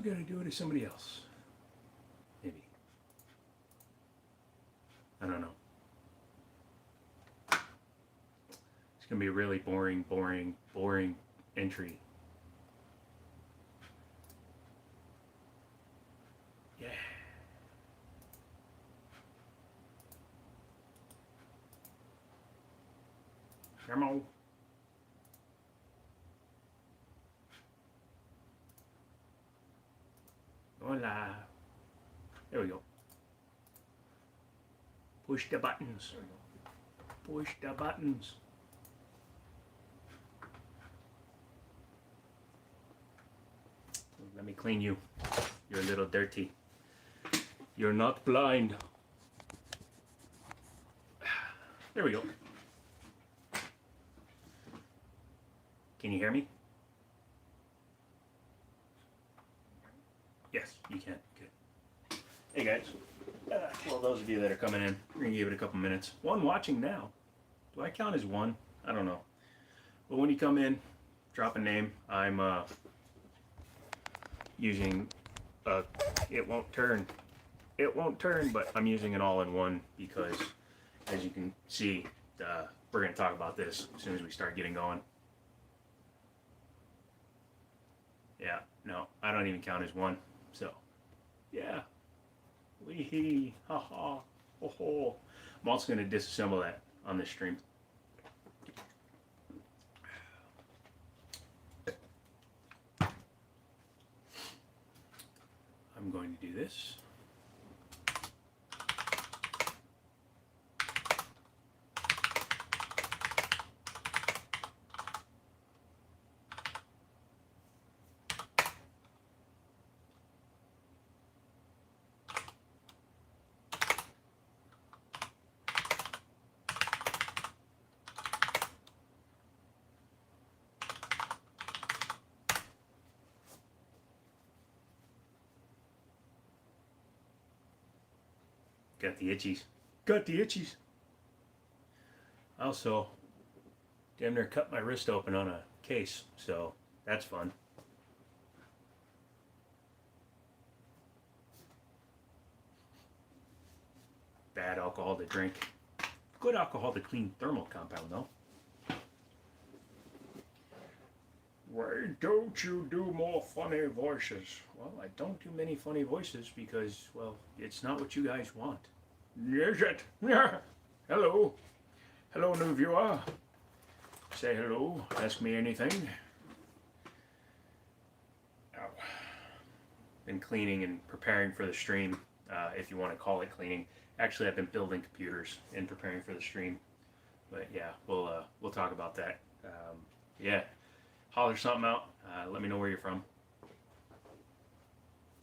gotta do it as somebody else. Maybe. I don't know. It's gonna be a really boring entry. Yeah. Come on. Hola. There we go. Push the buttons. Push the buttons. Let me clean you. You're a little dirty. You're not blind. There we go. Can you hear me? Yes, you can. Good. Hey guys. Well, those of you that are coming in, we're going to give it a couple minutes. One watching now. Do I count as one? I don't know. But when you come in, drop a name. I'm using it won't turn. It won't turn, but I'm using an all-in-one because, as you can see, we're going to talk about this as soon as we start getting going. Yeah, no, I don't even count as one. So, yeah. Wee-hee, ha-ha, ho-ho. I'm also going to disassemble that on this stream. I'm going to do this. Got the itchies. Got the itchies. Also, damn near cut my wrist open on a case, so that's fun. Bad alcohol to drink. Good alcohol to clean thermal compound, though. Why don't you do more funny voices? Well, I don't do many funny voices because, well, it's not what you guys want. Is it? Hello. Hello, new viewer. Say hello. Ask me anything. Ow. Been cleaning and preparing for the stream, if you want to call it cleaning. Actually, I've been building computers and preparing for the stream. But yeah, we'll talk about that. Yeah. Holler something out. Let me know where you're from.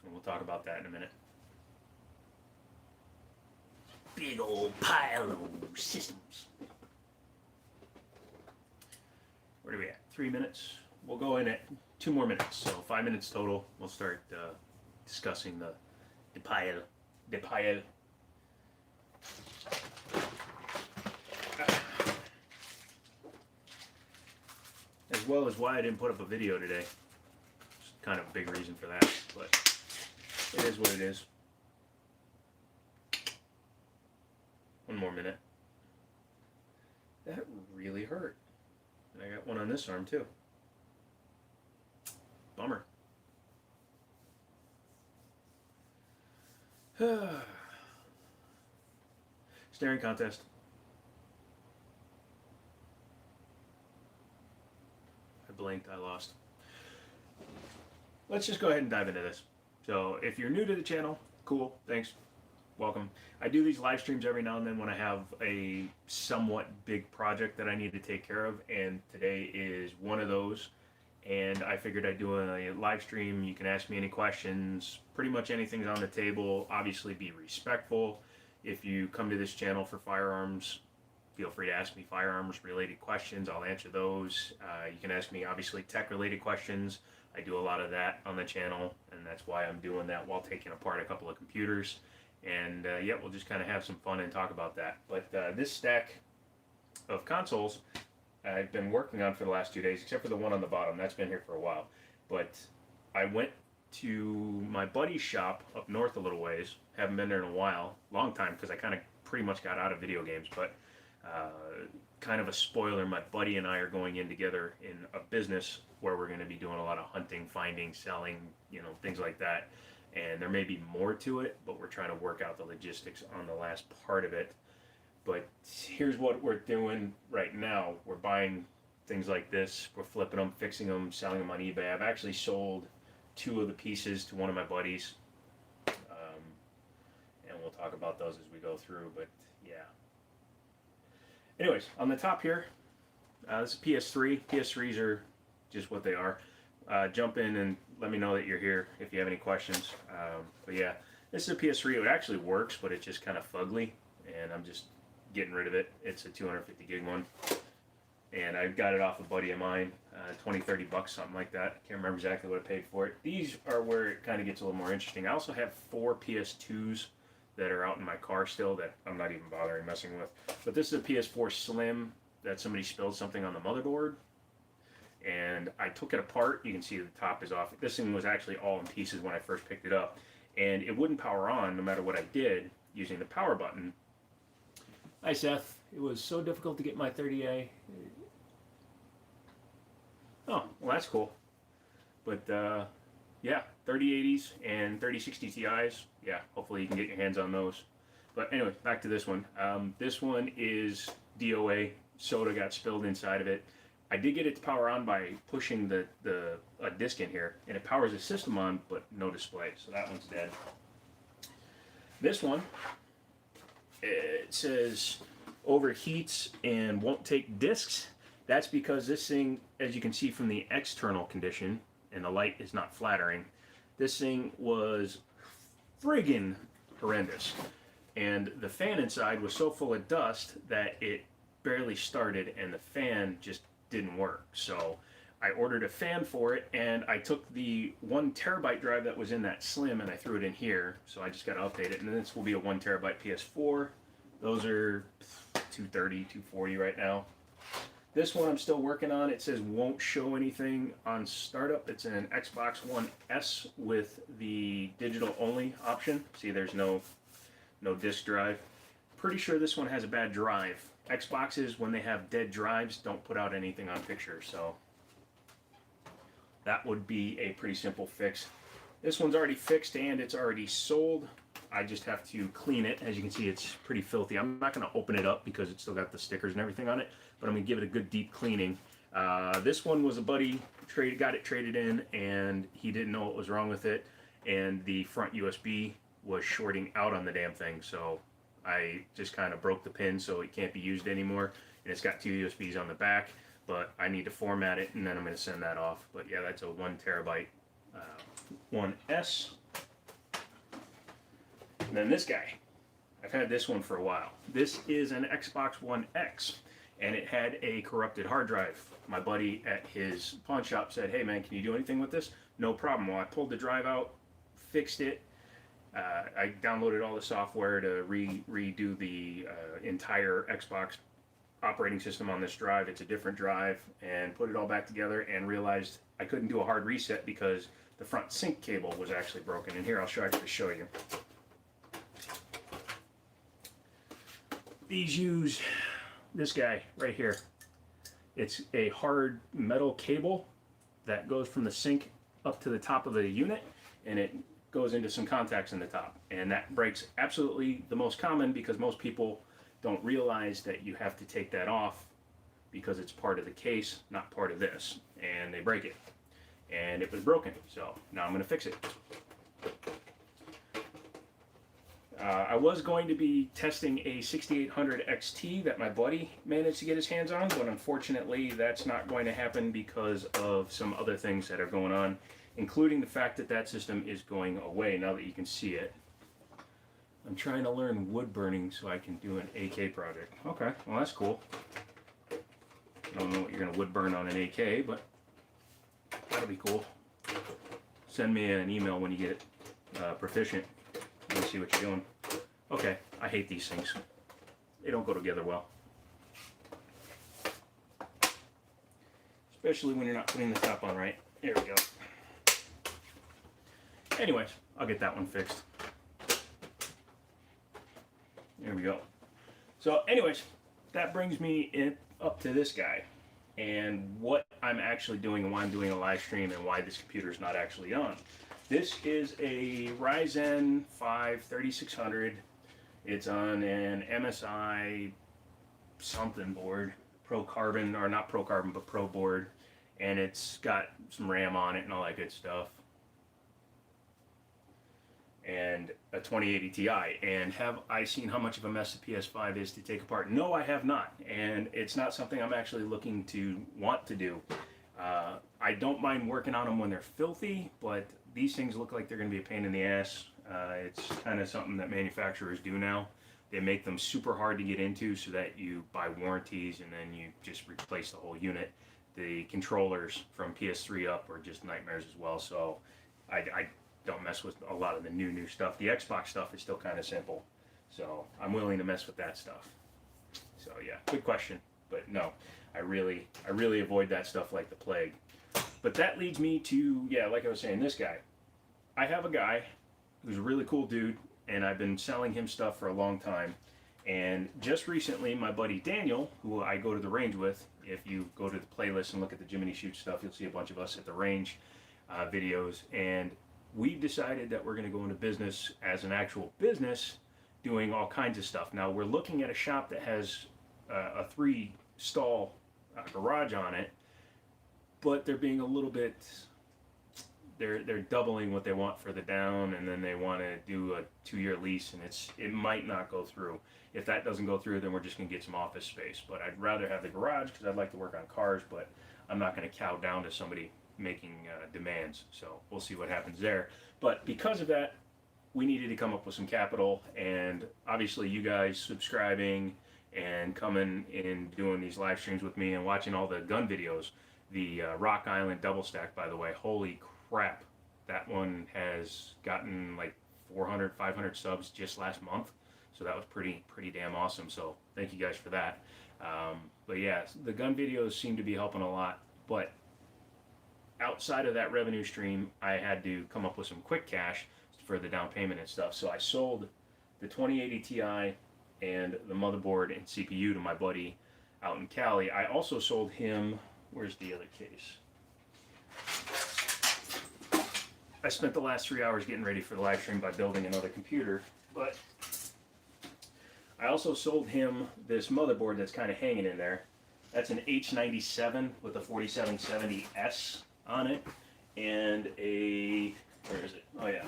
And we'll talk about that in a minute. Big old pile of systems. Where are we at? 3 minutes. We'll go in at 2 more minutes. So 5 minutes total. We'll start discussing the pile. The pile. As well as why I didn't put up a video today. It's kind of a big reason for that, but it is what it is. 1 more minute. That really hurt. And I got one on this arm too. Bummer. Staring contest. I blinked, I lost. Let's just go ahead and dive into this. So if you're new to the channel, cool, thanks, welcome. I do these live streams every now and then when I have a somewhat big project that I need to take care of, and today is one of those. And I figured I'd do a live stream. You can ask me any questions. Pretty much anything's on the table. Obviously be respectful. If you come to this channel for firearms, feel free to ask me firearms related questions. I'll answer those. You can ask me obviously tech related questions. I do a lot of that on the channel, and that's why I'm doing that while taking apart a couple of computers. And yeah, we'll just kind of have some fun and talk about that. But this stack of consoles I've been working on for the last 2 days, except for the one on the bottom. That's been here for a while. But I went to my buddy's shop up north a little ways. Haven't been there in a while, long time, because I kind of pretty much got out of video games. But kind of a spoiler, my buddy and I are going in together in a business where we're going to be doing a lot of hunting, finding, selling, things like that. And there may be more to it, but we're trying to work out the logistics on the last part of it. But here's what we're doing right now. We're buying things like this. We're flipping them, fixing them, selling them on eBay. I've actually sold 2 of the pieces to one of my buddies. And we'll talk about those as we go through, but yeah. Anyways, on the top here, this is a PS3. PS3s are just what they are. Jump in and let me know that you're here if you have any questions. But yeah, this is a PS3. It actually works, but it's just kind of fugly, and I'm just getting rid of it. It's a 250 gig one, and I got it off a buddy of mine, 20, 30 bucks, something like that. I can't remember exactly what I paid for it. These are where it kind of gets a little more interesting. I also have 4 PS2s that are out in my car still that I'm not even bothering messing with. But this is a PS4 Slim that somebody spilled something on the motherboard, and I took it apart. You can see the top is off. This thing was actually all in pieces when I first picked it up, and it wouldn't power on no matter what I did using the power button. Hi Seth, it was so difficult to get my 30A. Oh, well that's cool. But yeah, 3080s and 3060 Ti's. Yeah, hopefully you can get your hands on those. But anyway, back to this one. This one is DOA. Soda got spilled inside of it. I did get it to power on by pushing a disc in here, and it powers the system on, but no display. So that one's dead. This one, it says overheats and won't take discs. That's because this thing, as you can see from the external condition, and the light is not flattering, this thing was friggin' horrendous. And the fan inside was so full of dust that it barely started, and the fan just didn't work. So I ordered a fan for it, and I took the 1 terabyte drive that was in that Slim and I threw it in here. So I just got to update it, and then this will be a 1 terabyte PS4. Those are 230, 240 right now. This one I'm still working on. It says won't show anything on startup. It's an Xbox One S with the digital only option. See, there's no disk drive. Pretty sure this one has a bad drive. Xboxes, when they have dead drives, don't put out anything on pictures, so that would be a pretty simple fix. This one's already fixed and it's already sold. I just have to clean it. As you can see, it's pretty filthy. I'm not going to open it up because it's still got the stickers and everything on it, but I'm going to give it a good deep cleaning. This one was a buddy got it traded in, and he didn't know what was wrong with it, and the front USB was shorting out on the damn thing, so I just kind of broke the pin so it can't be used anymore, and it's got 2 USBs on the back, but I need to format it, and then I'm going to send that off. But yeah, that's a 1 terabyte One S. And then this guy, I've had this one for a while. This is an Xbox One X, and it had a corrupted hard drive. My buddy at his pawn shop said, "Hey man, can you do anything with this?" No problem. Well, I pulled the drive out, fixed it. I downloaded all the software to redo the entire Xbox operating system on this drive. It's a different drive, and put it all back together and realized I couldn't do a hard reset because the front sync cable was actually broken. And here, I'll actually show you. These use this guy right here. It's a hard metal cable that goes from the sync up to the top of the unit, and it goes into some contacts in the top, and that breaks. Absolutely the most common, because most people don't realize that you have to take that off because it's part of the case, not part of this, and they break it, and it was broken. So now I'm going to fix it. I was going to be testing a 6800 XT that my buddy managed to get his hands on, but unfortunately that's not going to happen because of some other things that are going on, including the fact that that system is going away now that you can see it. I'm trying to learn wood burning so I can do an AK project. Okay, well that's cool. I don't know what you're going to wood burn on an AK, but that'll be cool. Send me an email when you get proficient. Let me see what you're doing. Okay, I hate these things. They don't go together well. Especially when you're not putting the top on right. There we go. anyways, I'll get that one fixed. There we go. So anyways, that brings me up to this guy and what I'm actually doing and why I'm doing a live stream and why this computer is not actually on. This is a Ryzen 5 3600. It's on an MSI something board, Pro Carbon, or not Pro Carbon, but Pro board, and it's got some RAM on it and all that good stuff. And a 2080 Ti. And have I seen how much of a mess the PS5 is to take apart? No, I have not. And it's not something I'm actually looking to want to do. I don't mind working on them when they're filthy, but these things look like they're going to be a pain in the ass. It's kind of something that manufacturers do now. They make them super hard to get into so that you buy warranties and then you just replace the whole unit. The controllers from PS3 up are just nightmares as well. So I don't mess with a lot of the new stuff. The Xbox stuff is still kind of simple, so I'm willing to mess with that stuff. So yeah, good question, but no, I really avoid that stuff like the plague. But that leads me to, yeah, like I was saying, this guy. I have a guy who's a really cool dude, and I've been selling him stuff for a long time. And just recently, my buddy Daniel, who I go to the range with, if you go to the playlist and look at the Jiminy Shoot stuff, you'll see a bunch of us at the range videos. And we've decided that we're going to go into business as an actual business, doing all kinds of stuff. Now, we're looking at a shop that has a 3-stall garage on it, but they're being a little bit, they're doubling what they want for the down, and then they want to do a 2-year lease, and it might not go through. If that doesn't go through, then we're just going to get some office space. But I'd rather have the garage because I'd like to work on cars, but I'm not going to cow down to somebody making demands. So we'll see what happens there. But because of that, we needed to come up with some capital, and obviously you guys subscribing and coming and doing these live streams with me and watching all the gun videos. The Rock Island double stack, by the way, holy crap, that one has gotten like 400, 500 subs just last month. So that was pretty damn awesome. So thank you guys for that. But yeah, the gun videos seem to be helping a lot. But outside of that revenue stream, I had to come up with some quick cash for the down payment and stuff. So I sold the 2080 Ti and the motherboard and CPU to my buddy out in Cali. I also sold him, where's the other case? I spent the last 3 hours getting ready for the live stream by building another computer, but I also sold him this motherboard that's kind of hanging in there. That's an H97 with a 4770S on it, and a, where is it? Oh yeah,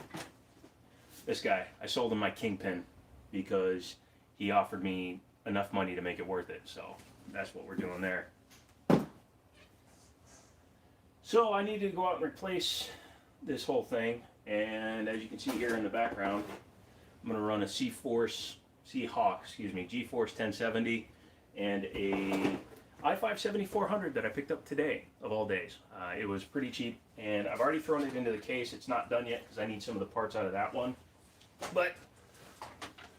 this guy. I sold him my Kingpin because he offered me enough money to make it worth it, so that's what we're doing there. So I needed to go out and replace this whole thing, and as you can see here in the background, I'm going to run a Seahawk GeForce 1070 and a i5-7400 that I picked up today, of all days. It was pretty cheap, and I've already thrown it into the case. It's not done yet because I need some of the parts out of that one. But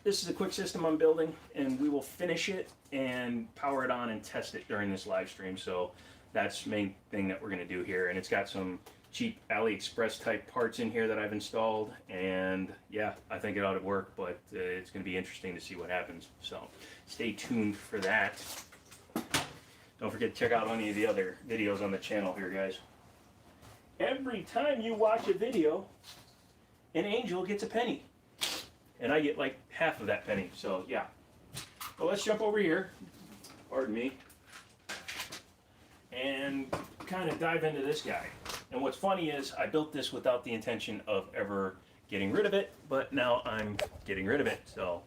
this is a quick system I'm building, and we will finish it and power it on and test it during this live stream. So that's the main thing that we're going to do here. And it's got some cheap AliExpress type parts in here that I've installed, and yeah, I think it ought to work, but it's going to be interesting to see what happens. So stay tuned for that. Don't forget to check out any of the other videos on the channel here, guys. Every time you watch a video, an angel gets a penny. And I get like half of that penny, so yeah. Well, let's jump over here, pardon me, and kind of dive into this guy. And what's funny is I built this without the intention of ever getting rid of it, but now I'm getting rid of it, so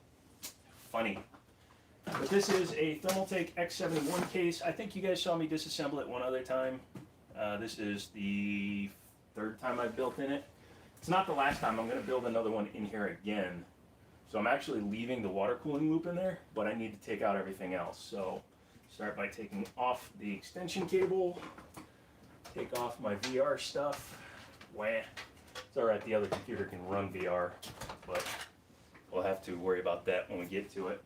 funny. But this is a Thermaltake X71 case. I think you guys saw me disassemble it one other time. This is the third time I've built in it. It's not the last time. I'm going to build another one in here again. So I'm actually leaving the water cooling loop in there, but I need to take out everything else. So start by taking off the extension cable, take off my VR stuff. Wah. It's alright, the other computer can run VR, but we'll have to worry about that when we get to it.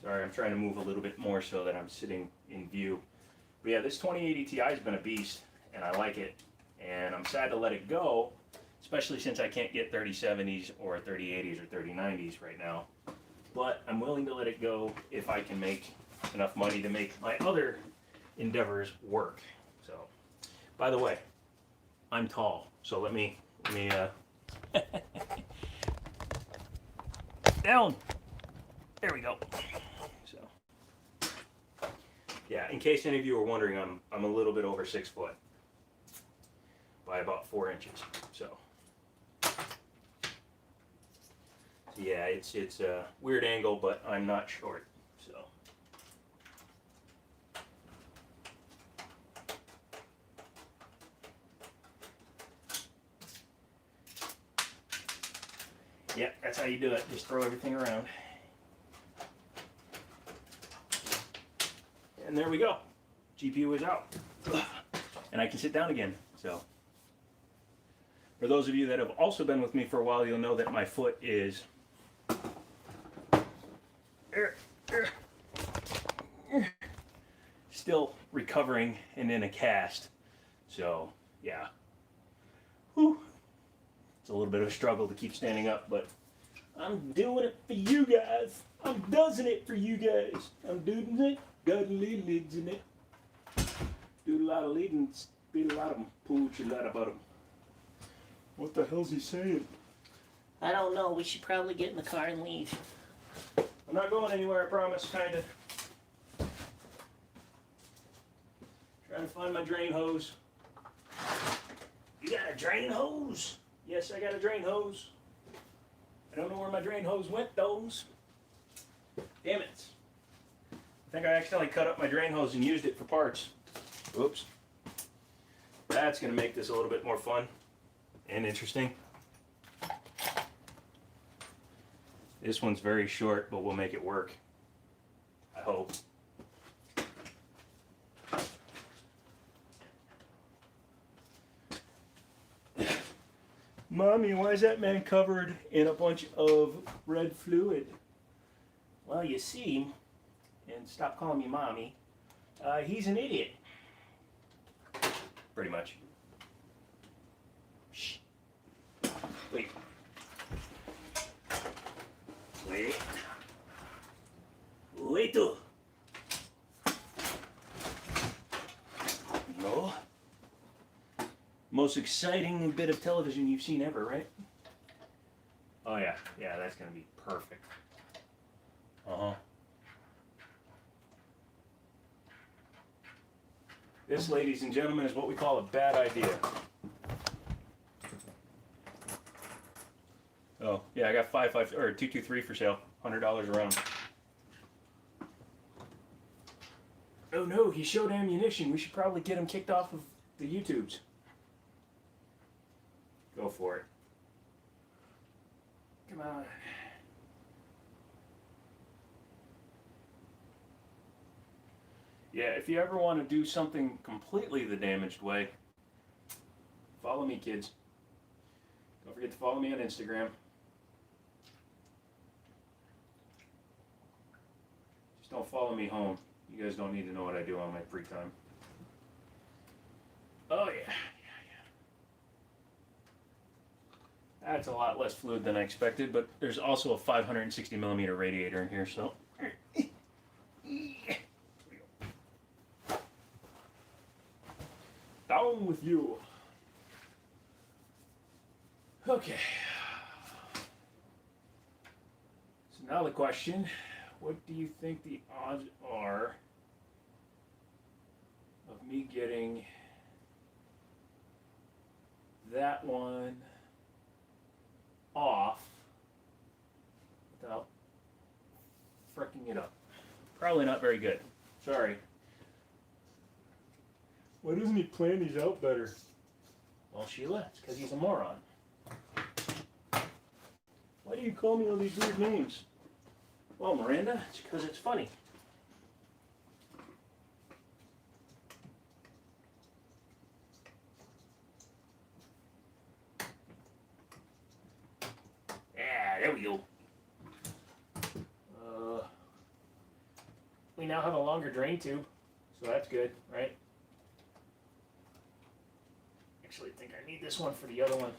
Sorry, I'm trying to move a little bit more so that I'm sitting in view. But yeah, this 2080 Ti has been a beast, and I like it. And I'm sad to let it go especially since I can't get 3070s or 3080s or 3090s right now. But I'm willing to let it go if I can make enough money to make my other endeavors work. So, by the way, I'm tall, so let me down. There we go. So, yeah, in case any of you are wondering, I'm a little bit over 6 foot by about 4 inches. So, yeah, it's a weird angle, but I'm not short. So, yeah, that's how you do it. Just throw everything around. And there we go. GPU is out. And I can sit down again. So, for those of you that have also been with me for a while, you'll know that my foot is still recovering and in a cast. So, yeah. Whew. It's a little bit of a struggle to keep standing up, but I'm doing it for you guys. I'm doing it for you guys. I'm doing it. Got a little leads in it. Do a lot of leading, speed a lot of them, pooch a lot about them. What the hell's he saying? I don't know. We should probably get in the car and leave. I'm not going anywhere, I promise, kinda. Trying to find my drain hose. You got a drain hose? Yes, I got a drain hose. I don't know where my drain hose went, though. Damn it. I think I accidentally cut up my drain hose and used it for parts. Oops. That's going to make this a little bit more fun and interesting. This one's very short, but we'll make it work. I hope. Mommy, why is that man covered in a bunch of red fluid? Well, you see, and stop calling me Mommy, he's an idiot. Pretty much. Shh. Wait. Wait. Wait. No. Most exciting bit of television you've seen ever, right? Oh yeah, yeah, that's gonna be perfect. Uh-huh. This, ladies and gentlemen, is what we call a bad idea. Oh, yeah, I got 223 for sale. $100 around. Oh no, he showed ammunition. We should probably get him kicked off of the YouTubes. Go for it. Come on. Yeah, if you ever want to do something completely the damaged way, follow me, kids. Don't forget to follow me on Instagram. Just don't follow me home. You guys don't need to know what I do on my free time. Oh yeah. That's a lot less fluid than I expected, but there's also a 560 millimeter radiator in here, so. Down with you. Okay. So now the question, what do you think the odds are of me getting that one off without fricking it up? Probably not very good. Sorry. Why doesn't he plan these out better? Well, Sheila, it's because he's a moron. Why do you call me all these weird names? Well, Miranda, it's because it's funny. Yeah, there we go. We now have a longer drain tube, so that's good, right? Actually, I think I need this one for the other one.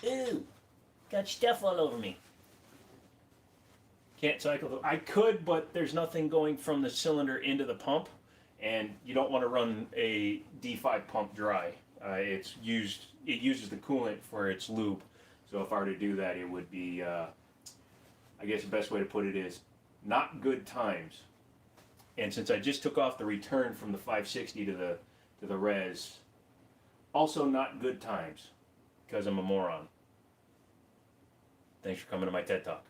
Ew. Got stuff all over me. Can't cycle. I could, but there's nothing going from the cylinder into the pump, and you don't want to run a D5 pump dry. It uses the coolant for its lube. So if I were to do that, it would be, I guess the best way to put it is, not good times. And since I just took off the return from the 560 to the res, also not good times, because I'm a moron. Thanks for coming to my TED Talk.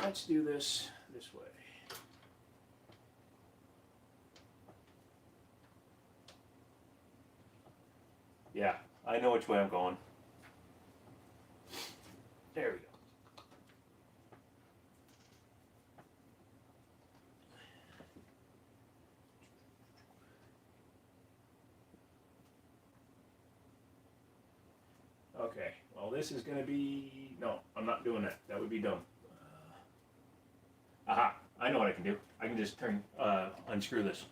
Let's do this way. Yeah, I know which way I'm going. There we go. Okay, well this is going to be, no, I'm not doing that. That would be dumb. Aha, I know what I can do. I can just unscrew this.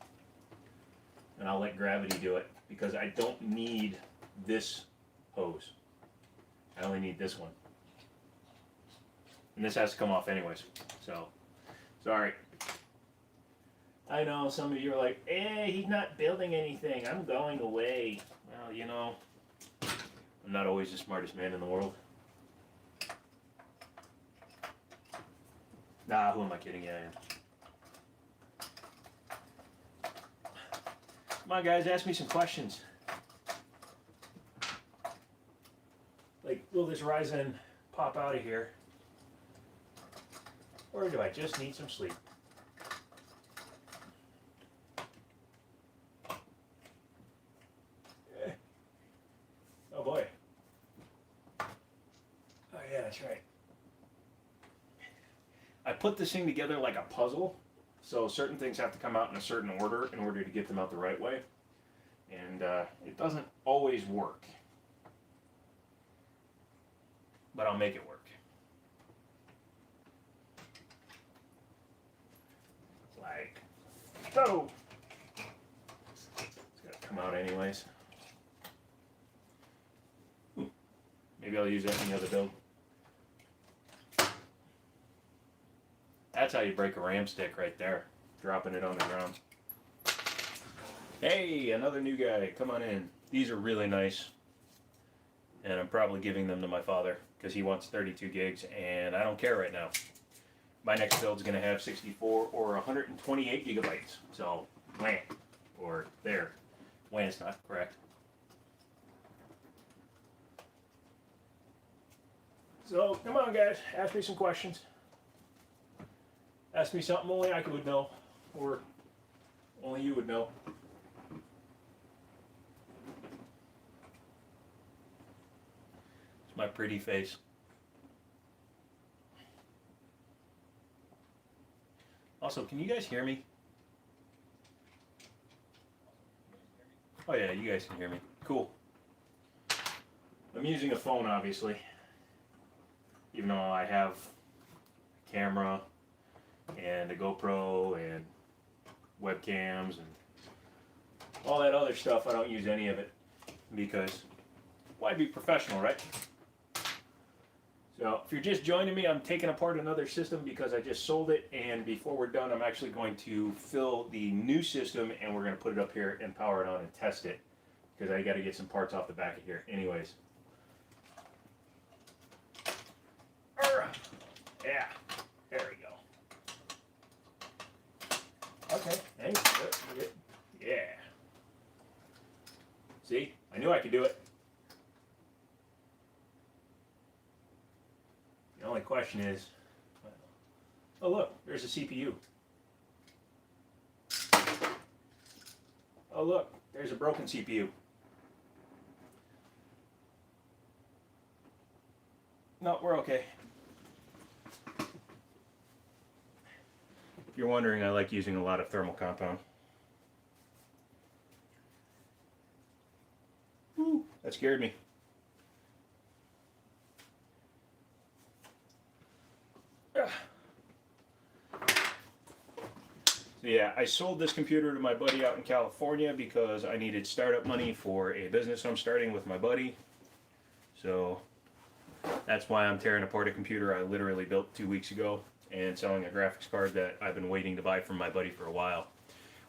And I'll let gravity do it because I don't need this hose. I only need this one. And this has to come off anyways, so, sorry. I know some of you are like, he's not building anything. I'm going away. Well, you know, I'm not always the smartest man in the world. Nah, who am I kidding? Yeah, I am. Come on, guys, ask me some questions. Like, will this Ryzen pop out of here? Or do I just need some sleep? Oh boy. Oh yeah, that's right. I put this thing together like a puzzle, so certain things have to come out in a certain order in order to get them out the right way. And it doesn't always work. But I'll make it work. Like, so. It's gotta come out anyways. Maybe I'll use that in the other build. That's how you break a RAM stick right there. Dropping it on the ground. Hey, another new guy. Come on in. These are really nice. And I'm probably giving them to my father because he wants 32 gigs and I don't care right now. My next build is going to have 64 or 128 gigabytes. So, wham. Or there. Wham's not correct. So, come on guys. Ask me some questions. Ask me something only I would know. Or only you would know. It's my pretty face. Also, can you guys hear me? Oh yeah, you guys can hear me. Cool. I'm using a phone, obviously. Even though I have a camera and a GoPro and webcams and all that other stuff, I don't use any of it because why be professional, right? So if you're just joining me, I'm taking apart another system because I just sold it, and before we're done, I'm actually going to fill the new system and we're going to put it up here and power it on and test it because I got to get some parts off the back of here. Anyways. Yeah, there we go. Okay, thanks. Good. Yeah. See, I knew I could do it. The only question is, oh look, there's a CPU. Oh look, there's a broken CPU. No, we're okay. If you're wondering, I like using a lot of thermal compound. Woo, that scared me. So yeah, I sold this computer to my buddy out in California because I needed startup money for a business I'm starting with my buddy. So that's why I'm tearing apart a computer I literally built 2 weeks ago and selling a graphics card that I've been waiting to buy from my buddy for a while.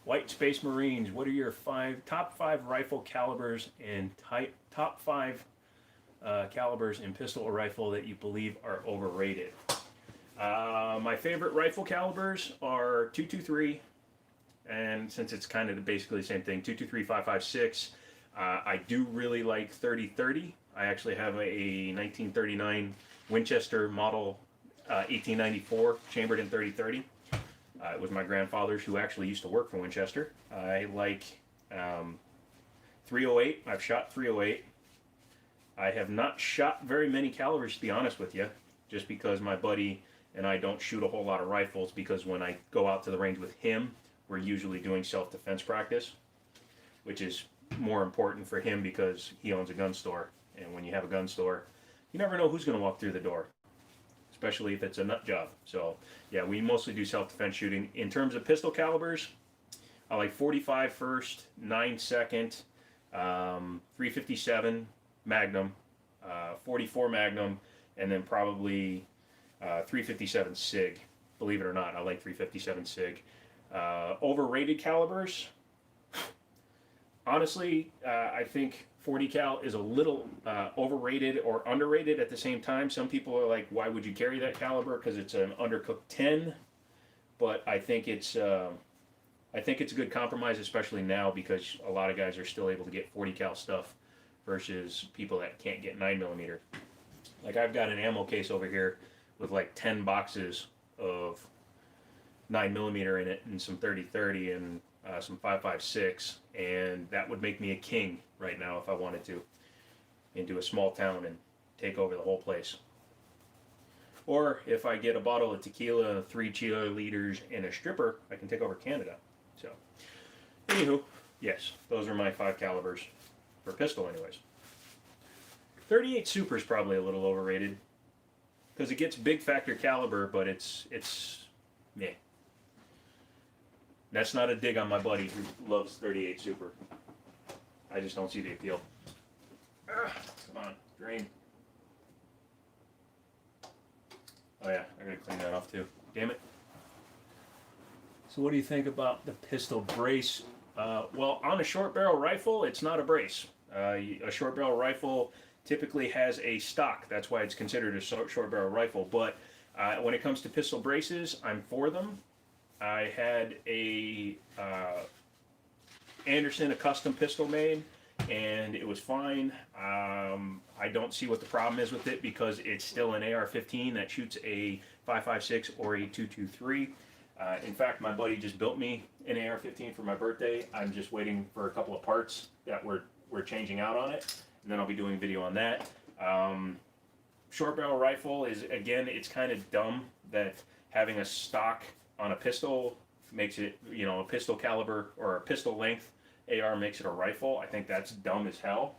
White Space Marines, what are your top five rifle calibers and top five calibers in pistol or rifle that you believe are overrated? My favorite rifle calibers are 223, and since it's kind of basically the same thing, 223, 5.56. I do really like 30-30. I actually have a 1939 Winchester model 1894 chambered in 30-30. It was my grandfather's, who actually used to work for Winchester. I like 308. I've shot 308. I have not shot very many calibers, to be honest with you, just because my buddy and I don't shoot a whole lot of rifles, because when I go out to the range with him, we're usually doing self-defense practice, which is more important for him because he owns a gun store. And when you have a gun store, you never know who's going to walk through the door, especially if it's a nut job. So yeah, we mostly do self-defense shooting. In terms of pistol calibers, I like 45 first, 9 second, 357 Magnum, 44 Magnum, and then probably 357 SIG. Believe it or not, I like 357 SIG. Overrated calibers, honestly, I think 40 cal is a little overrated or underrated at the same time. Some people are like, why would you carry that caliber? Because it's an undercooked 10. But I think it's a good compromise, especially now, because a lot of guys are still able to get 40 cal stuff versus people that can't get 9mm. Like, I've got an ammo case over here with like 10 boxes of 9mm in it, and some 30-30 and some 5.56, and that would make me a king right now if I wanted to, into a small town and take over the whole place. Or if I get a bottle of tequila, 3 cheerleaders, and a stripper, I can take over Canada. So, anywho, yes, those are my 5 calibers for pistol anyways. 38 Super is probably a little overrated because it gets big factor caliber, but it's meh. That's not a dig on my buddy who loves 38 Super. I just don't see the appeal. Come on, drain. Oh yeah, I gotta clean that off too. Damn it. So what do you think about the pistol brace? Well, on a short barrel rifle, it's not a brace. A short barrel rifle typically has a stock. That's why it's considered a short barrel rifle. But when it comes to pistol braces, I'm for them. I had a Anderson, a custom pistol made, and it was fine. I don't see what the problem is with it because it's still an AR-15 that shoots a 5.56 or a 223. In fact, my buddy just built me an AR-15 for my birthday. I'm just waiting for a couple of parts that we're changing out on it, and then I'll be doing a video on that. Short barrel rifle is, again, it's kind of dumb that having a stock on a pistol makes it, a pistol caliber or a pistol length AR makes it a rifle. I think that's dumb as hell,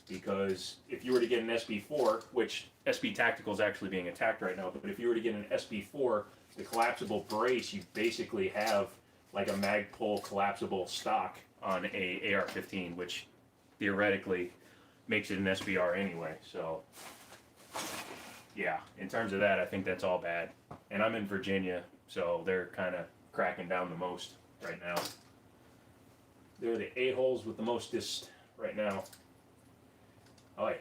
because if you were to get an SB4, which SB Tactical is actually being attacked right now, but if you were to get an SB4, the collapsible brace, you basically have like a Magpul collapsible stock on a AR-15, which theoretically makes it an SBR anyway. So yeah, in terms of that, I think that's all bad. And I'm in Virginia, so they're kind of cracking down the most right now. They're the a-holes with the mostest right now. Oh yeah,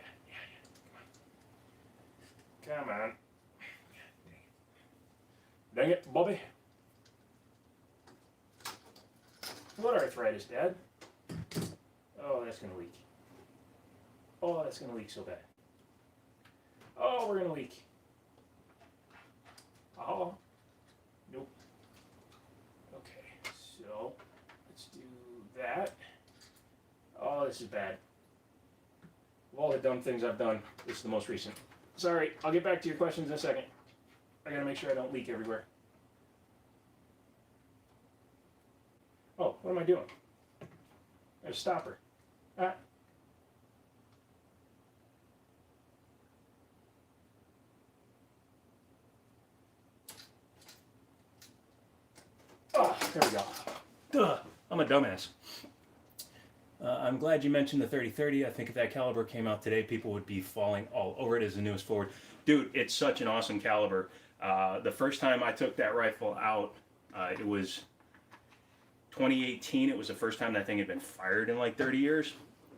Come on. Dang it, Bobby. What arthritis, Dad? Oh, that's gonna leak. Oh, that's gonna leak so bad. Oh, we're gonna leak. Oh. Nope. Okay, so let's do that. Oh, this is bad. Of all the dumb things I've done, this is the most recent. Sorry, I'll get back to your questions in a second. I gotta make sure I don't leak everywhere. Oh, what am I doing? I have a stopper. Ah. Oh, there we go. Duh, I'm a dumbass. I'm glad you mentioned the 30-30. I think if that caliber came out today, people would be falling all over it as the newest forward. Dude, it's such an awesome caliber. The first time I took that rifle out, it was 2018. It was the first time that thing had been fired in like 30 years,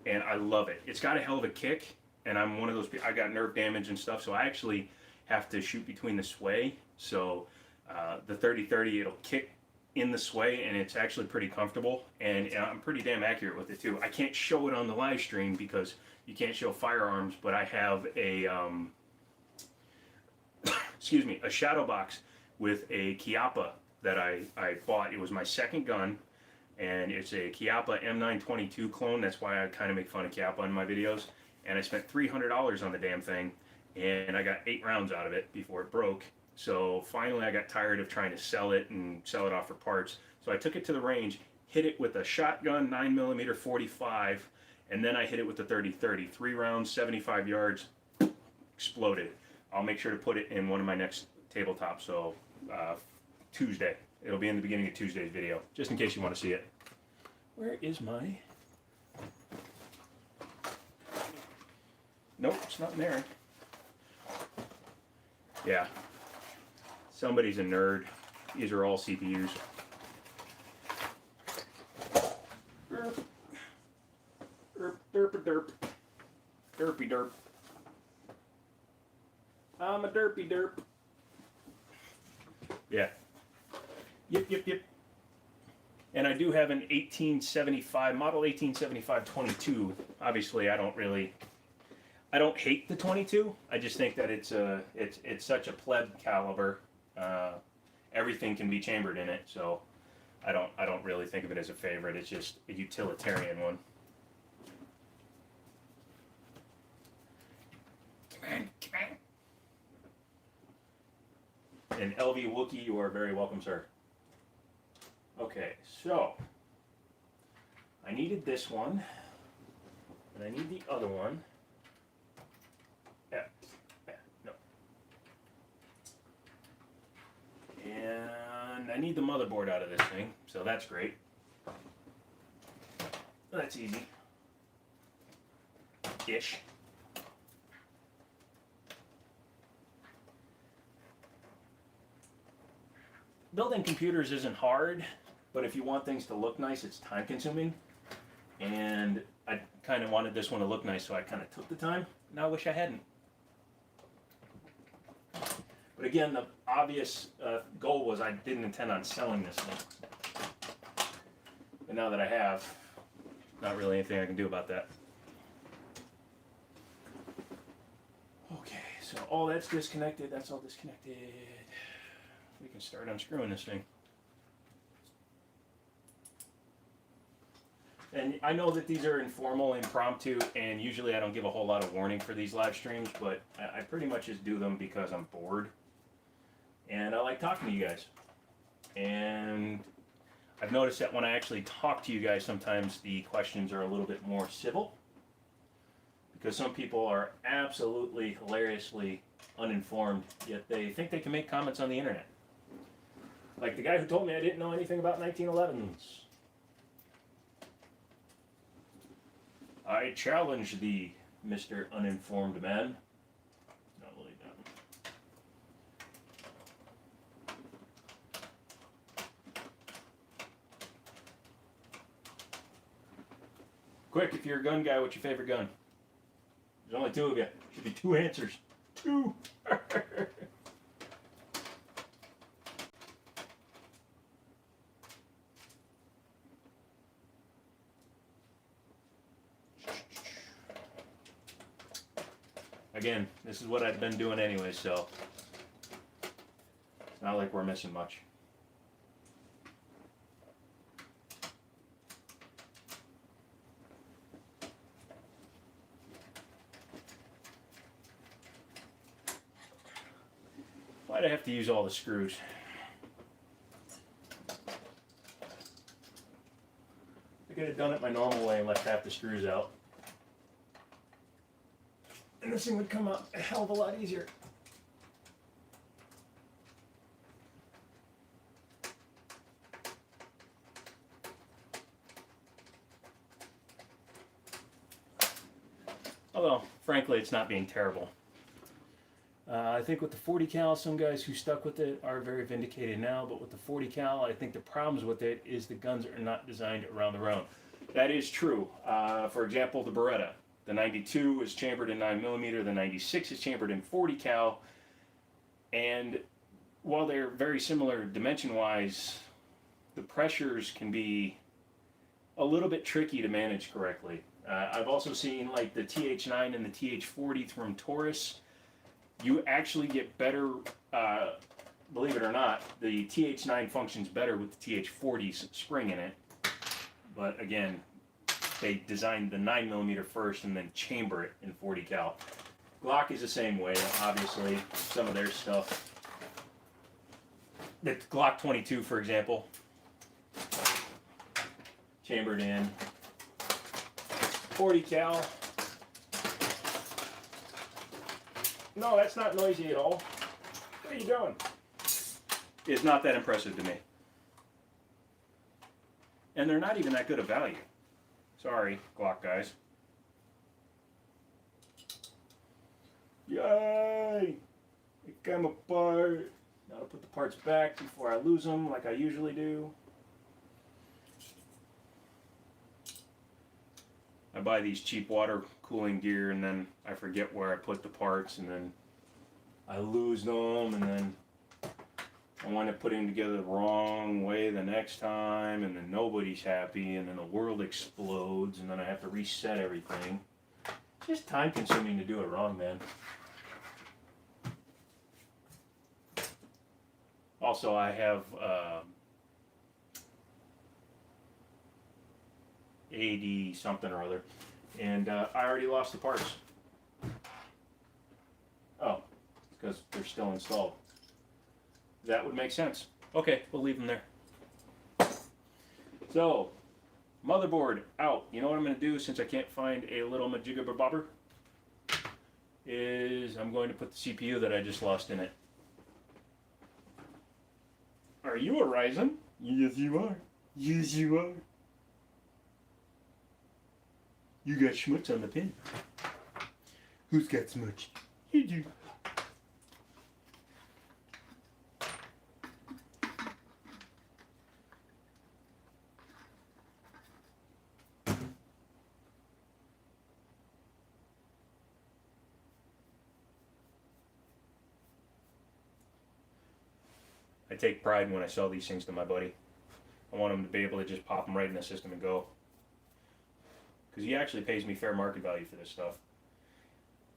and I love it. It's got a hell of a kick, and I'm one of those people, I got nerve damage and stuff, so I actually have to shoot between the sway. So the 30-30, it'll kick in the sway, and it's actually pretty comfortable, and I'm pretty damn accurate with it too. I can't show it on the live stream because you can't show firearms, but I have a excuse me, a shadow box with a Chiappa that I bought. It was my second gun, and it's a Chiappa M922 clone. That's why I kind of make fun of Chiappa in my videos. And I spent $300 on the damn thing, and I got 8 rounds out of it before it broke. So finally I got tired of trying to sell it and sell it off for parts. So I took it to the range, hit it with a shotgun 9mm 45, and then I hit it with the 30-30. 3 rounds, 75 yards, exploded. I'll make sure to put it in one of my next tabletops. So Tuesday. It'll be in the beginning of Tuesday's video, just in case you want to see it. Where is my... Nope, it's not in there. Yeah. Somebody's a nerd. These are all CPUs. Derp. Derp, derp, derp. Derpy derp. I'm a derpy derp. Yeah. Yep, yep, yep. And I do have an 1875, model 1875 22. Obviously, I don't hate the 22. I just think that it's such a pleb caliber. Everything can be chambered in it, so I don't really think of it as a favorite. It's just a utilitarian one. Come on. And LV Wookie, you are very welcome, sir. Okay, so I needed this one, and I need the other one. Yeah, no. And I need the motherboard out of this thing, so that's great. That's easy. Ish. Building computers isn't hard, but if you want things to look nice, it's time consuming. And I kind of wanted this one to look nice, so I kind of took the time. Now I wish I hadn't. But again, the obvious goal was I didn't intend on selling this thing. But now that I have, not really anything I can do about that. Okay, so all that's disconnected, that's all disconnected. We can start unscrewing this thing. And I know that these are informal, impromptu, and usually I don't give a whole lot of warning for these live streams, but I pretty much just do them because I'm bored. And I like talking to you guys. And I've noticed that when I actually talk to you guys, sometimes the questions are a little bit more civil. Because some people are absolutely hilariously uninformed, yet they think they can make comments on the internet. Like the guy who told me I didn't know anything about 1911s. I challenge thee, Mr. Uninformed Man. Not really done. Quick, if you're a gun guy, what's your favorite gun? There's only 2 of you. Should be 2 answers. 2. Again, this is what I've been doing anyway, so it's not like we're missing much. Why'd I have to use all the screws? I could have done it my normal way and left half the screws out. And this thing would come out a hell of a lot easier. Although, frankly, it's not being terrible. I think with the 40 cal, some guys who stuck with it are very vindicated now, but with the 40 cal, I think the problems with it is the guns are not designed around the round. That is true. For example, the Beretta. The 92 is chambered in 9mm, the 96 is chambered in 40 cal, and while they're very similar dimension-wise, the pressures can be a little bit tricky to manage correctly. I've also seen like the TH9 and the TH40 from Taurus. You actually get better, believe it or not, the TH9 functions better with the TH40's spring in it. But again, they designed the 9mm first and then chamber it in 40 cal. Glock is the same way, obviously, some of their stuff. The Glock 22, for example, chambered in 40 cal. No, that's not noisy at all. What are you doing? It's not that impressive to me. And they're not even that good of value. Sorry, Glock guys. Yay! It came apart. Now I'll put the parts back before I lose them like I usually do. I buy these cheap water cooling gear and then I forget where I put the parts and then I lose them and then I wind up putting them together the wrong way the next time and then nobody's happy and then the world explodes and then I have to reset everything. It's just time consuming to do it wrong, man. Also, I have AD something or other, and I already lost the parts. Oh, because they're still installed. That would make sense. Okay, we'll leave them there. So, motherboard out. You know what I'm going to do since I can't find a little majigger bobber? Is I'm going to put the CPU that I just lost in it. Are you a Ryzen? Yes, you are. Yes, you are. You got schmutz on the pin. Who's got smudge? You do. I take pride when I sell these things to my buddy. I want him to be able to just pop them right in the system and go. Because he actually pays me fair market value for this stuff.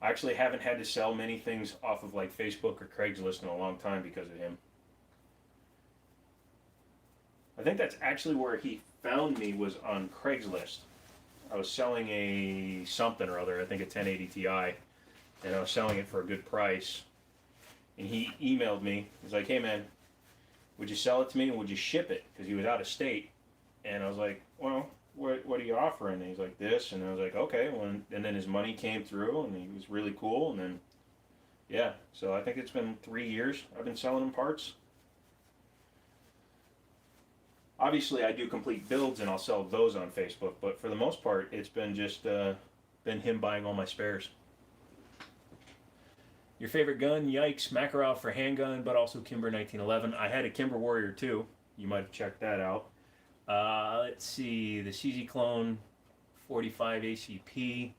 I actually haven't had to sell many things off of like Facebook or Craigslist in a long time because of him. I think that's actually where he found me, was on Craigslist. I was selling a something or other, I think a 1080 Ti, and I was selling it for a good price. And he emailed me. He's like, hey man, would you sell it to me and would you ship it? Because he was out of state. And I was like, well, what are you offering? And he's like, this. And I was like, okay. Well, and then his money came through and he was really cool. And then, yeah. So I think it's been 3 years I've been selling him parts. Obviously, I do complete builds and I'll sell those on Facebook. But for the most part, it's been just been him buying all my spares. Your favorite gun? Yikes, Makarov for handgun, but also Kimber 1911. I had a Kimber Warrior too. You might have checked that out. Let's see, the CZ Clone 45 ACP.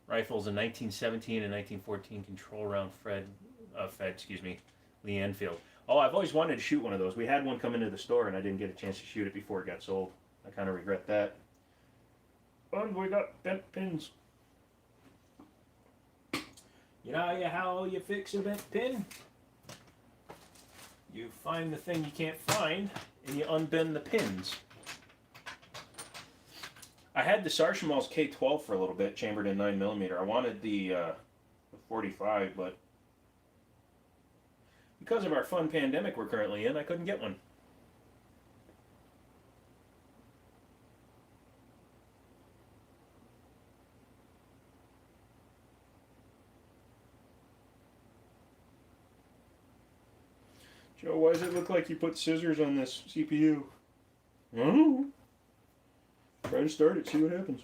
Rifles in 1917 and 1914 control round Fed, Lee Enfield. Oh, I've always wanted to shoot one of those. We had one come into the store and I didn't get a chance to shoot it before it got sold. I kind of regret that. And we got bent pins. You know how you fix a bent pin? You find the thing you can't find, and you unbend the pins. I had the Sarshamals K12 for a little bit, chambered in 9mm. I wanted the 45, but because of our fun pandemic we're currently in, I couldn't get one. Joe, why does it look like you put scissors on this CPU? I don't know. Try to start it, see what happens.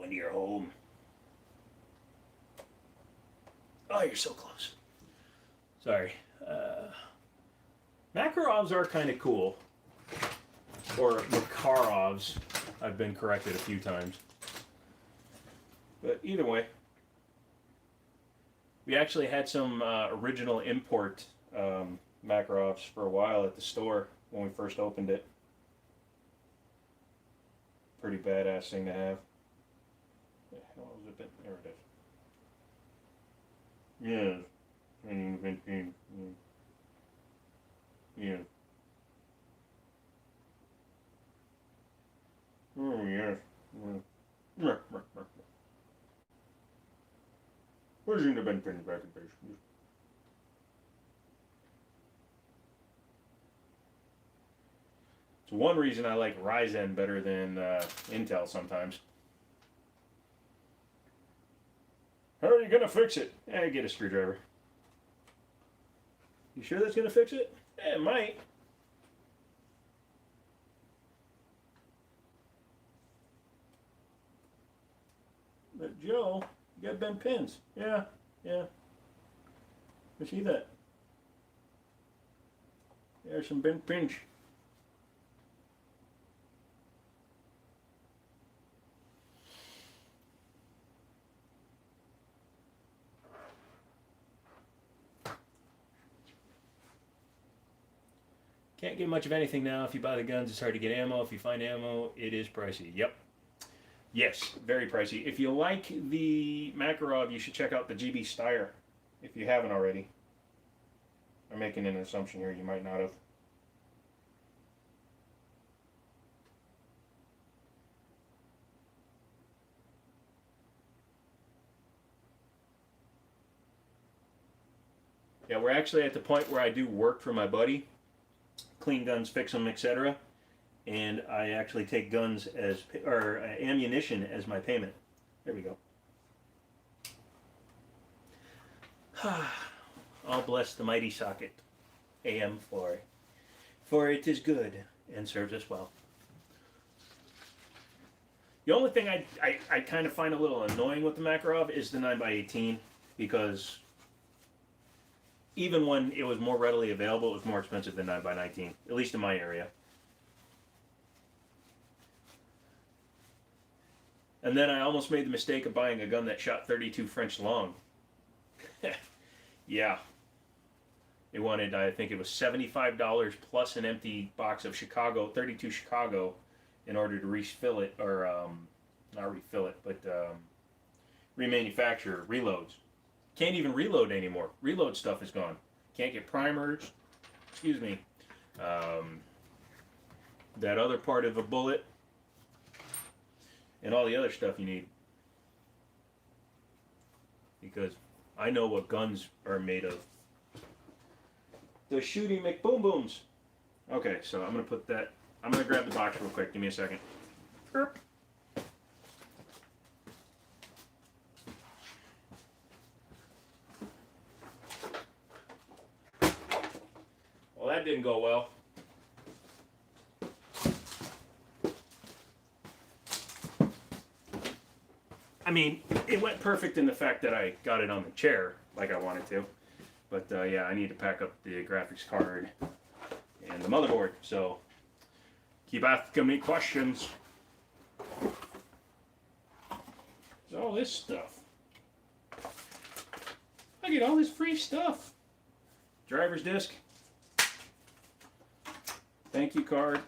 into your home. Oh, you're so close. Sorry. Makarovs are kind of cool. Or Makarovs. I've been corrected a few times. But either way. We actually had some original import Makarovs for a while at the store when we first opened it. Pretty badass thing to have. The hell is it? There it is. Yeah. Yeah. Oh, yes. Where's the been pins back in base? It's one reason I like Ryzen better than Intel sometimes. How are you gonna fix it? Get a screwdriver. You sure that's gonna fix it? It might. But Joe, you got bent pins. Yeah. I see that. There's some bent pins. Can't get much of anything now. If you buy the guns, it's hard to get ammo. If you find ammo, it is pricey. Yep. Yes, very pricey. If you like the Makarov, you should check out the GB Steyr, if you haven't already. I'm making an assumption here, you might not have. Yeah, we're actually at the point where I do work for my buddy. Clean guns, fix them, etc. And I actually take guns as, or ammunition as my payment. There we go. All bless the mighty socket, AM4, for it is good and serves us well. The only thing I kind of find a little annoying with the Makarov is the 9x18, because even when it was more readily available, it was more expensive than 9x19, at least in my area. And then I almost made the mistake of buying a gun that shot 32 French long. Yeah. It wanted, I think it was $75 plus an empty box of Chicago, 32 Chicago, in order to refill it, or not refill it, but remanufacture reloads. Can't even reload anymore. Reload stuff is gone. Can't get primers. Excuse me. That other part of a bullet. And all the other stuff you need. Because I know what guns are made of. The shooting McBoom Booms. Okay, so I'm going to put that. I'm going to grab the box real quick. Give me a second. Erp. Well, that didn't go well. I mean, it went perfect in the fact that I got it on the chair like I wanted to. But yeah, I need to pack up the graphics card and the motherboard. So keep asking me questions. There's all this stuff. I get all this free stuff. Driver's disc. Thank you card.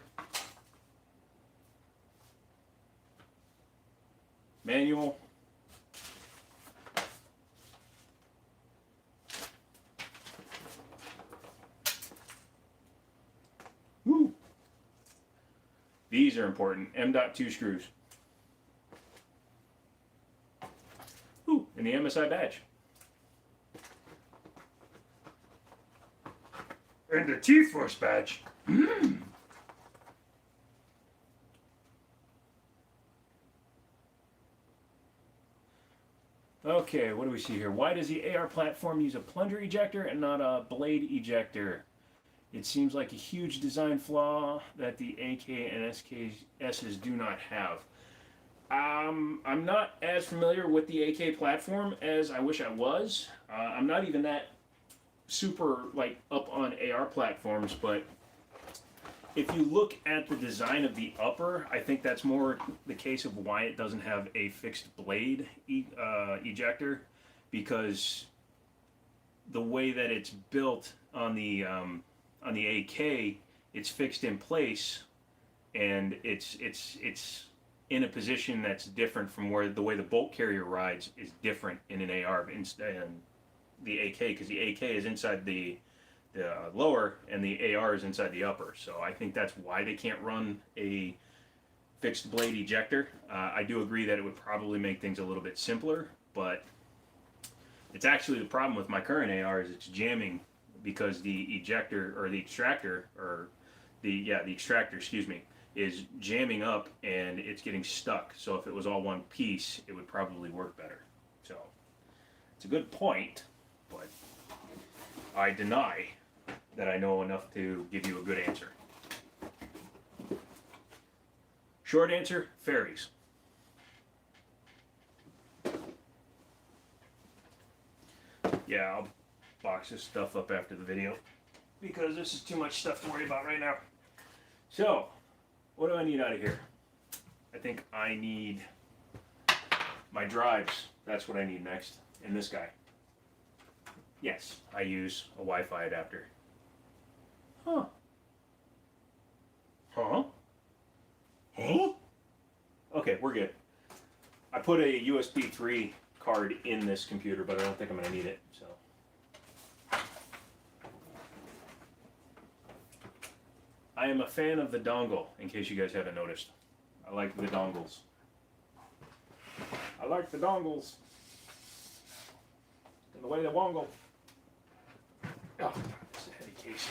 Manual. Woo. These are important. M.2 screws. Ooh, and the MSI badge. And the T-Force badge. Okay, what do we see here? Why does the AR platform use a plunger ejector and not a blade ejector? It seems like a huge design flaw that the AK and SKSs do not have. I'm not as familiar with the AK platform as I wish I was. I'm not even that super like up on AR platforms, but if you look at the design of the upper, I think that's more the case of why it doesn't have a fixed blade ejector, because the way that it's built on the AK, it's fixed in place, and it's in a position that's different from where the way the bolt carrier rides is different in an AR and the AK, because the AK is inside the lower and the AR is inside the upper. So I think that's why they can't run a fixed blade ejector. I do agree that it would probably make things a little bit simpler, but it's actually the problem with my current AR is it's jamming because the ejector or the extractor or the extractor, excuse me, is jamming up and it's getting stuck. So if it was all one piece, it would probably work better. So it's a good point, but I deny that I know enough to give you a good answer. Short answer, fairies. Yeah, I'll box this stuff up after the video because this is too much stuff to worry about right now. So, what do I need out of here? I think I need my drives. That's what I need next. And this guy. Yes, I use a Wi-Fi adapter. Huh. Huh? Huh? Okay, we're good. I put a USB 3 card in this computer, but I don't think I'm going to need it. So, I am a fan of the dongle, in case you guys haven't noticed. I like the dongles. I like the dongles. And the way they wongle. Oh, this is a heavy case.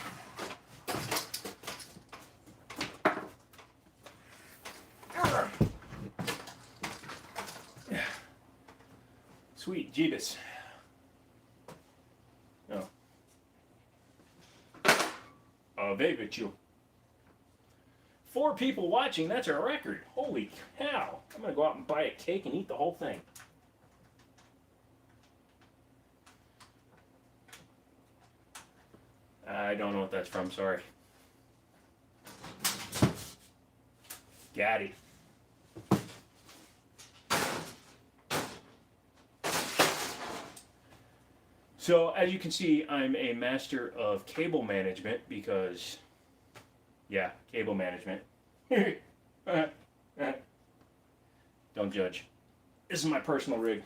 Sweet Jeebus. Oh. Very you. 4 people watching, that's a record. Holy cow. I'm going to go out and buy a cake and eat the whole thing. I don't know what that's from, sorry. Gaddy. So, as you can see, I'm a master of cable management because, yeah, cable management. Don't judge. This is my personal rig.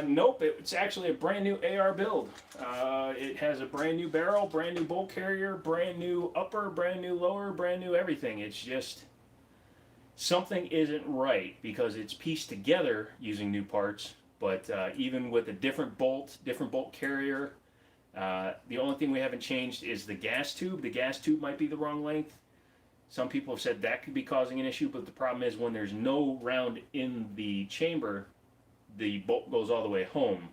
Nope, it's actually a brand new AR build. It has a brand new barrel, brand new bolt carrier, brand new upper, brand new lower, brand new everything. It's just something isn't right because it's pieced together using new parts, but even with a different bolt carrier, the only thing we haven't changed is the gas tube. The gas tube might be the wrong length. Some people have said that could be causing an issue, but the problem is when there's no round in the chamber, the bolt goes all the way home,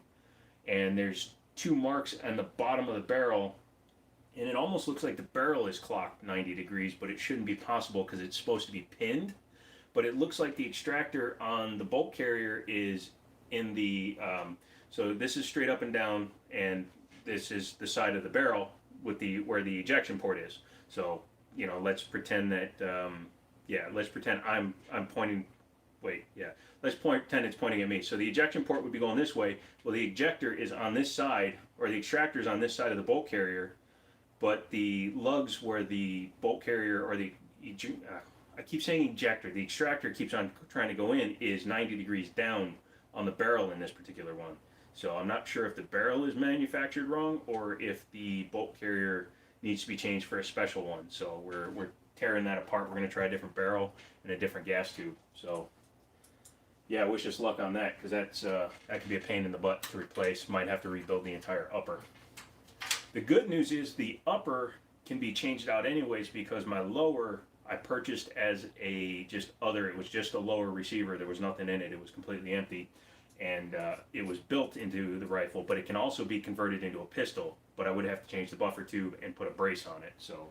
and there's 2 marks on the bottom of the barrel, and it almost looks like the barrel is clocked 90 degrees, but it shouldn't be possible because it's supposed to be pinned. But it looks like the extractor on the bolt carrier is in the so this is straight up and down, and this is the side of the barrel with the where the ejection port is. So let's pretend that let's pretend I'm pointing. Wait, yeah. Let's pretend it's pointing at me. So the ejection port would be going this way. Well, the ejector is on this side, or the extractor is on this side of the bolt carrier, but the lugs where the bolt carrier or the I keep saying ejector. The extractor keeps on trying to go in is 90 degrees down on the barrel in this particular one. So I'm not sure if the barrel is manufactured wrong or if the bolt carrier needs to be changed for a special one. So we're tearing that apart. We're going to try a different barrel and a different gas tube. So yeah, wish us luck on that because that could be a pain in the butt to replace. Might have to rebuild the entire upper. The good news is the upper can be changed out anyways because my lower I purchased as a it was just a lower receiver. There was nothing in it. It was completely empty. and it was built into the rifle, but it can also be converted into a pistol. But I would have to change the buffer tube and put a brace on it. So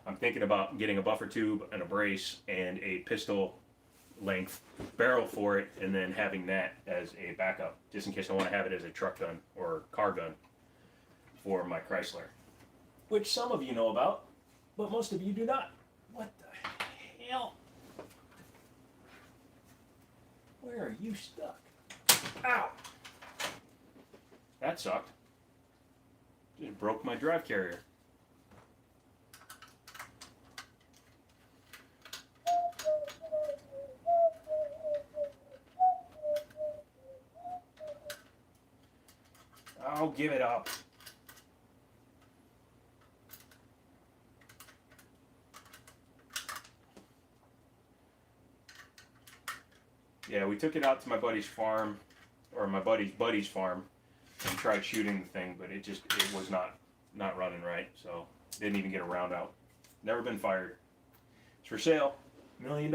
I'm thinking about getting a buffer tube and a brace and a pistol length barrel for it, and then having that as a backup, just in case I want to have it as a truck gun or car gun for my Chrysler, which some of you know about, but most of you do not. What the hell? Where are you stuck? Ow! That sucked. Just broke my drive carrier. Oh, give it up. Yeah, we took it out to my buddy's farm, or my buddy's farm, and tried shooting the thing, but it was not running right, so didn't even get a round out. Never been fired. It's for sale, $1 million.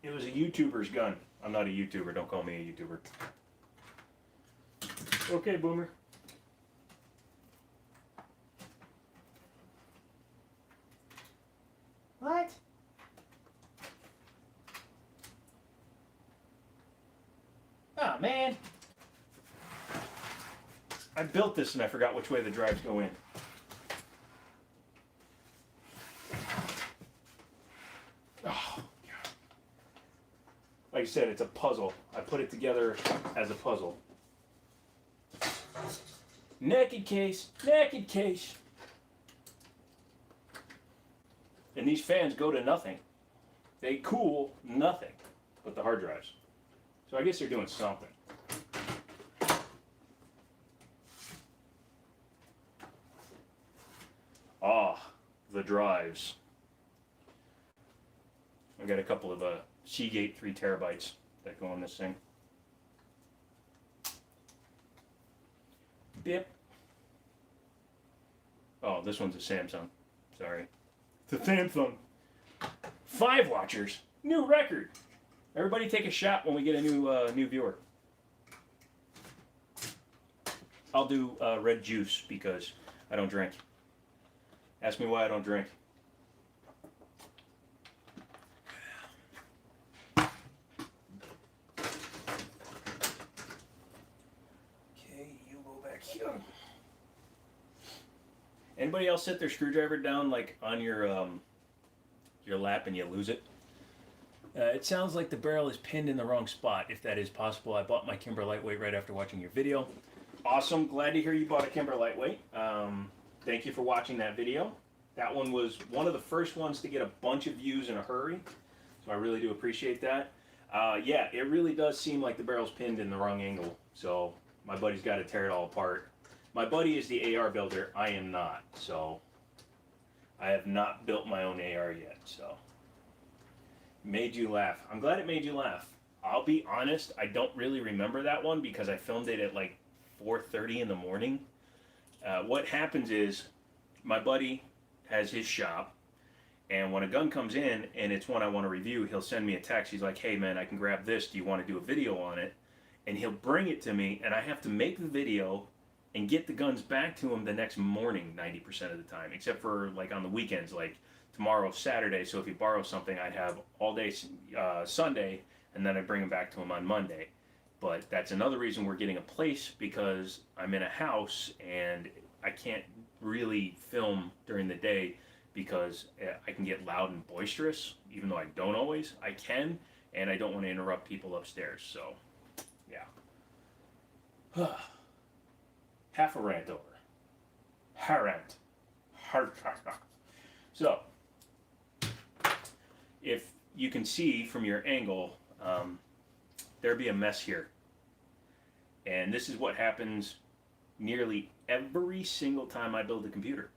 It was a YouTuber's gun. I'm not a YouTuber. Don't call me a YouTuber. Okay, Boomer. What? Oh, man. I built this and I forgot which way the drives go in. Oh, God. Like I said, it's a puzzle. I put it together as a puzzle. Naked case, naked case. And these fans go to nothing. They cool nothing but the hard drives. So I guess they're doing something. Ah, the drives. I got a couple of Seagate 3 terabytes that go on this thing. Bip. Oh, this one's a Samsung. Sorry. It's a Samsung. 5 watchers. New record. Everybody take a shot when we get a new viewer. I'll do red juice because I don't drink. Ask me why I don't drink. Okay, you go back here. Anybody else set their screwdriver down like on your lap and you lose it? It sounds like the barrel is pinned in the wrong spot, if that is possible. I bought my Kimber Lightweight right after watching your video. Awesome. Glad to hear you bought a Kimber Lightweight. Thank you for watching that video. That one was one of the first ones to get a bunch of views in a hurry, so I really do appreciate that. Yeah, it really does seem like the barrel's pinned in the wrong angle, so my buddy's got to tear it all apart. My buddy is the AR builder. I am not, so I have not built my own AR yet, so. Made you laugh. I'm glad it made you laugh. I'll be honest, I don't really remember that one because I filmed it at like 4:30 in the morning. What happens is my buddy has his shop, and when a gun comes in and it's one I want to review, he'll send me a text. He's like, hey man, I can grab this. Do you want to do a video on it? And he'll bring it to me, and I have to make the video and get the guns back to him the next morning 90% of the time, except for like on the weekends, like tomorrow's Saturday, so if he borrows something, I'd have all day Sunday, and then I'd bring him back to him on Monday. But that's another reason we're getting a place, because I'm in a house and I can't really film during the day because I can get loud and boisterous, even though I don't always. I can, and I don't want to interrupt people upstairs, so yeah. Half a rant over. Harant. So, if you can see from your angle, there'd be a mess here. And this is what happens nearly every single time I build a computer.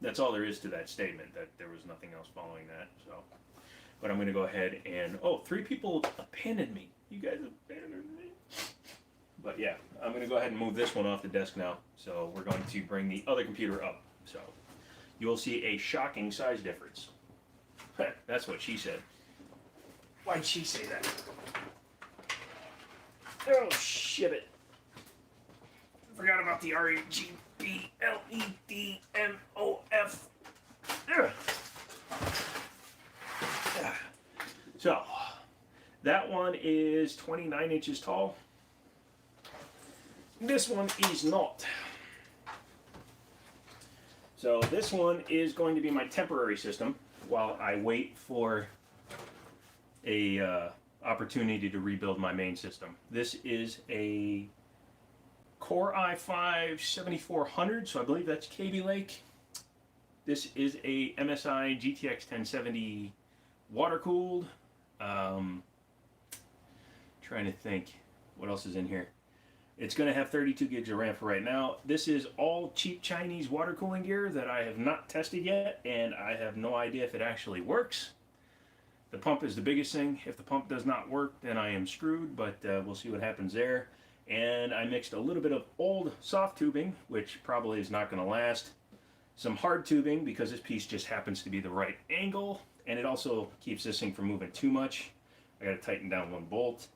That's all there is to that statement, that there was nothing else following that. So, but I'm going to go ahead and, 3 people abandoned me. You guys abandoned me. But yeah, I'm going to go ahead and move this one off the desk now. So we're going to bring the other computer up. So you will see a shocking size difference. That's what she said. Why'd she say that? Oh, shit it. Forgot about the REGBLEDMOF. So, that one is 29 inches tall. This one is not. So this one is going to be my temporary system while I wait for a opportunity to rebuild my main system. This is a Core i5 7400, so I believe that's Kaby Lake. This is a MSI GTX 1070 water cooled. Trying to think what else is in here. It's going to have 32 gigs of RAM for right now. This is all cheap Chinese water cooling gear that I have not tested yet, and I have no idea if it actually works. The pump is the biggest thing. If the pump does not work, then I am screwed, but we'll see what happens there. And I mixed a little bit of old soft tubing, which probably is not going to last. Some hard tubing, because this piece just happens to be the right angle, and it also keeps this thing from moving too much. I got to tighten down one bolt.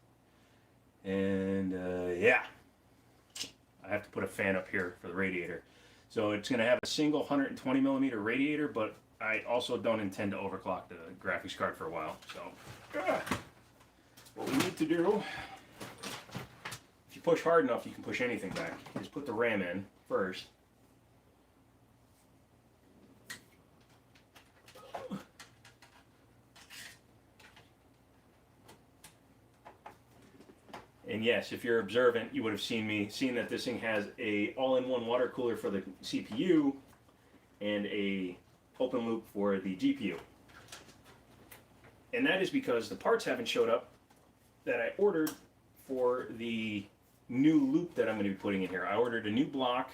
And yeah, I have to put a fan up here for the radiator. So it's going to have a single 120 millimeter radiator, but I also don't intend to overclock the graphics card for a while. So what we need to do, if you push hard enough, you can push anything back. Is put the RAM in first. And yes, if you're observant, you would have seen that this thing has a all-in-one water cooler for the CPU and a open loop for the GPU. And that is because the parts haven't showed up that I ordered for the new loop that I'm going to be putting in here. I ordered a new block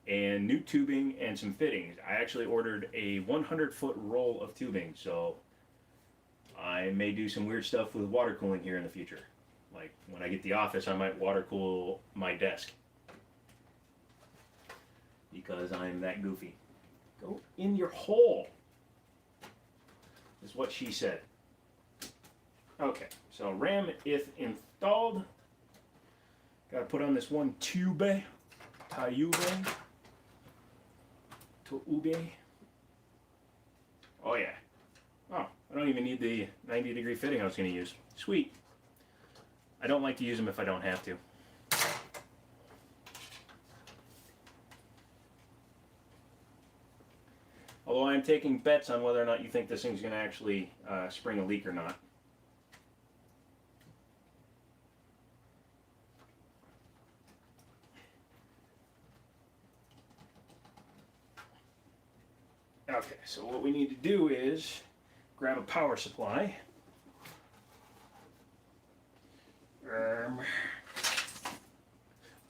and new tubing and some fittings. I actually ordered a 100-foot roll of tubing, so I may do some weird stuff with water cooling here in the future. Like when I get the office, I might water cool my desk because I'm that goofy. Go in your hole, is what she said. Okay, so RAM is installed. Got to put on this one tube, tube. Oh yeah. Oh, I don't even need the 90-degree fitting I was going to use. Sweet. I don't like to use them if I don't have to. Although I'm taking bets on whether or not you think this thing's going to actually spring a leak or not. Okay, so what we need to do is grab a power supply.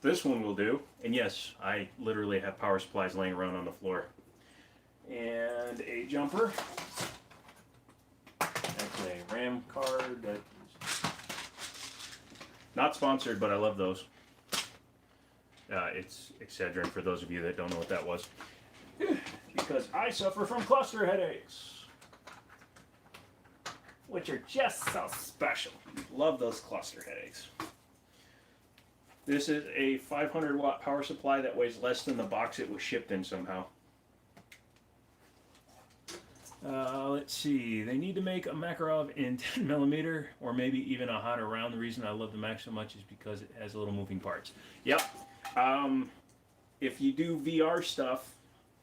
This one will do, and yes, I literally have power supplies laying around on the floor. And a jumper. That's a RAM card. That is not sponsored, but I love those. It's Excedrin for those of you that don't know what that was. Because I suffer from cluster headaches, which are just so special. Love those cluster headaches. This is a 500 watt power supply that weighs less than the box it was shipped in somehow. Let's see, they need to make a Makarov in 10 millimeter or maybe even a hotter round. The reason I love the Mac so much is because it has little moving parts. Yep. If you do VR stuff,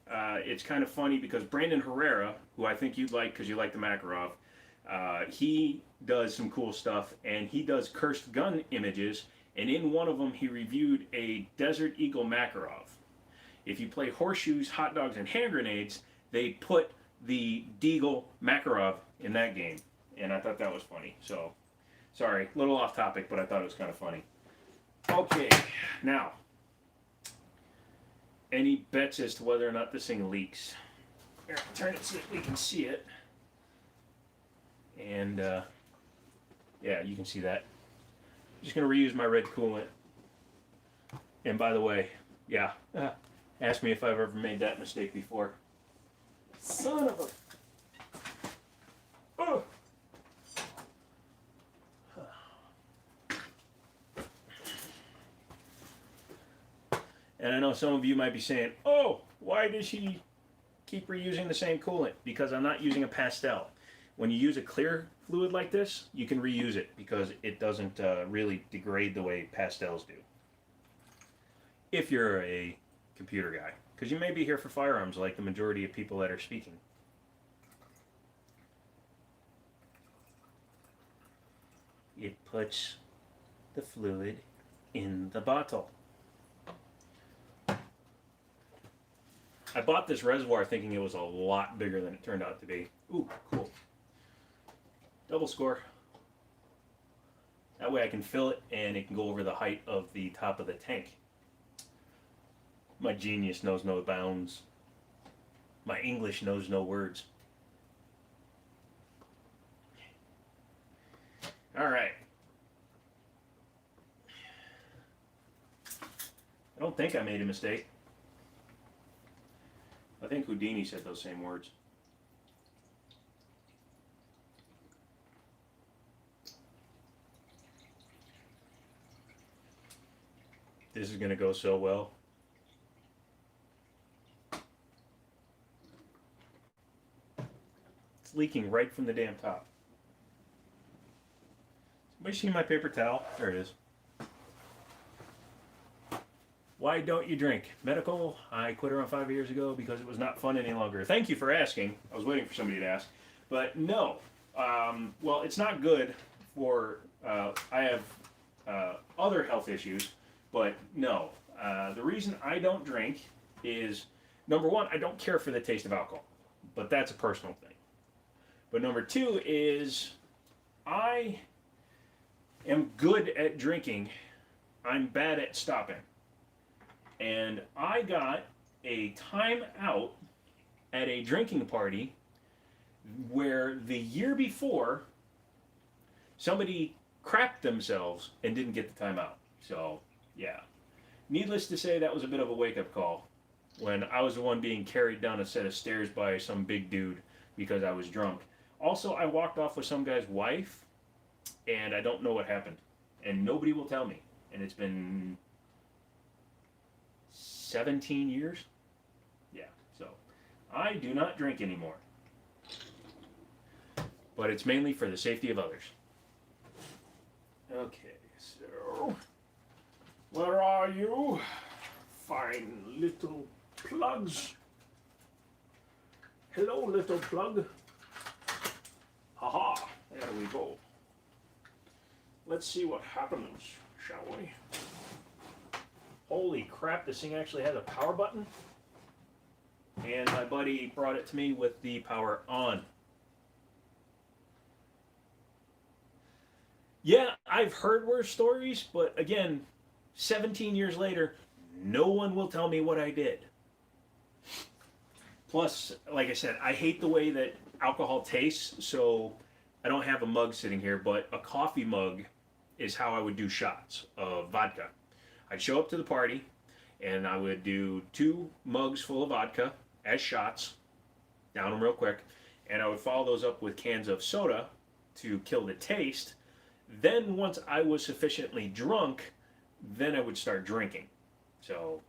it's kind of funny because Brandon Herrera, who I think you'd like because you like the Makarov, he does some cool stuff, and he does cursed gun images, and in one of them he reviewed a Desert Eagle Makarov. If you play Horseshoes, Hot Dogs, and Hand Grenades, they put the Deagle Makarov in that game, and I thought that was funny. So, sorry, a little off topic, but I thought it was kind of funny. Okay, now, any bets as to whether or not this thing leaks? Here, turn it so that we can see it. And, yeah, you can see that. I'm just going to reuse my red coolant. And by the way, yeah, ask me if I've ever made that mistake before. Son of a... And I know some of you might be saying, oh, why does she keep reusing the same coolant? Because I'm not using a pastel. When you use a clear fluid like this, you can reuse it because it doesn't really degrade the way pastels do. If you're a computer guy, because you may be here for firearms like the majority of people that are speaking. It puts the fluid in the bottle. I bought this reservoir thinking it was a lot bigger than it turned out to be. Ooh, cool. Double score. That way I can fill it and it can go over the height of the top of the tank. My genius knows no bounds. My English knows no words. All right. I don't think I made a mistake. I think Houdini said those same words. This is going to go so well. It's leaking right from the damn top. Somebody see my paper towel? There it is. Why don't you drink? Medical, I quit around 5 years ago because it was not fun any longer. Thank you for asking. I was waiting for somebody to ask. But no. Well, it's not good for, I have other health issues, but no. The reason I don't drink is, number one, I don't care for the taste of alcohol. But that's a personal thing. But number two is, I am good at drinking. I'm bad at stopping. And I got a time out at a drinking party where the year before somebody crapped themselves and didn't get the time out. So, yeah. Needless to say, that was a bit of a wake-up call when I was the one being carried down a set of stairs by some big dude because I was drunk. Also, I walked off with some guy's wife, and I don't know what happened. And nobody will tell me. And it's been 17 years? Yeah, so I do not drink anymore. But it's mainly for the safety of others. Okay, so where are you? Fine little plugs. Hello, little plug. Haha, there we go. Let's see what happens, shall we? Holy crap, this thing actually has a power button. And my buddy brought it to me with the power on. Yeah, I've heard worse stories, but again, 17 years later, no one will tell me what I did. Plus, like I said, I hate the way that alcohol tastes, so I don't have a mug sitting here, but a coffee mug is how I would do shots of vodka. I'd show up to the party, and I would do 2 mugs full of vodka as shots, down them real quick, and I would follow those up with cans of soda to kill the taste. Then once I was sufficiently drunk, then I would start drinking. So,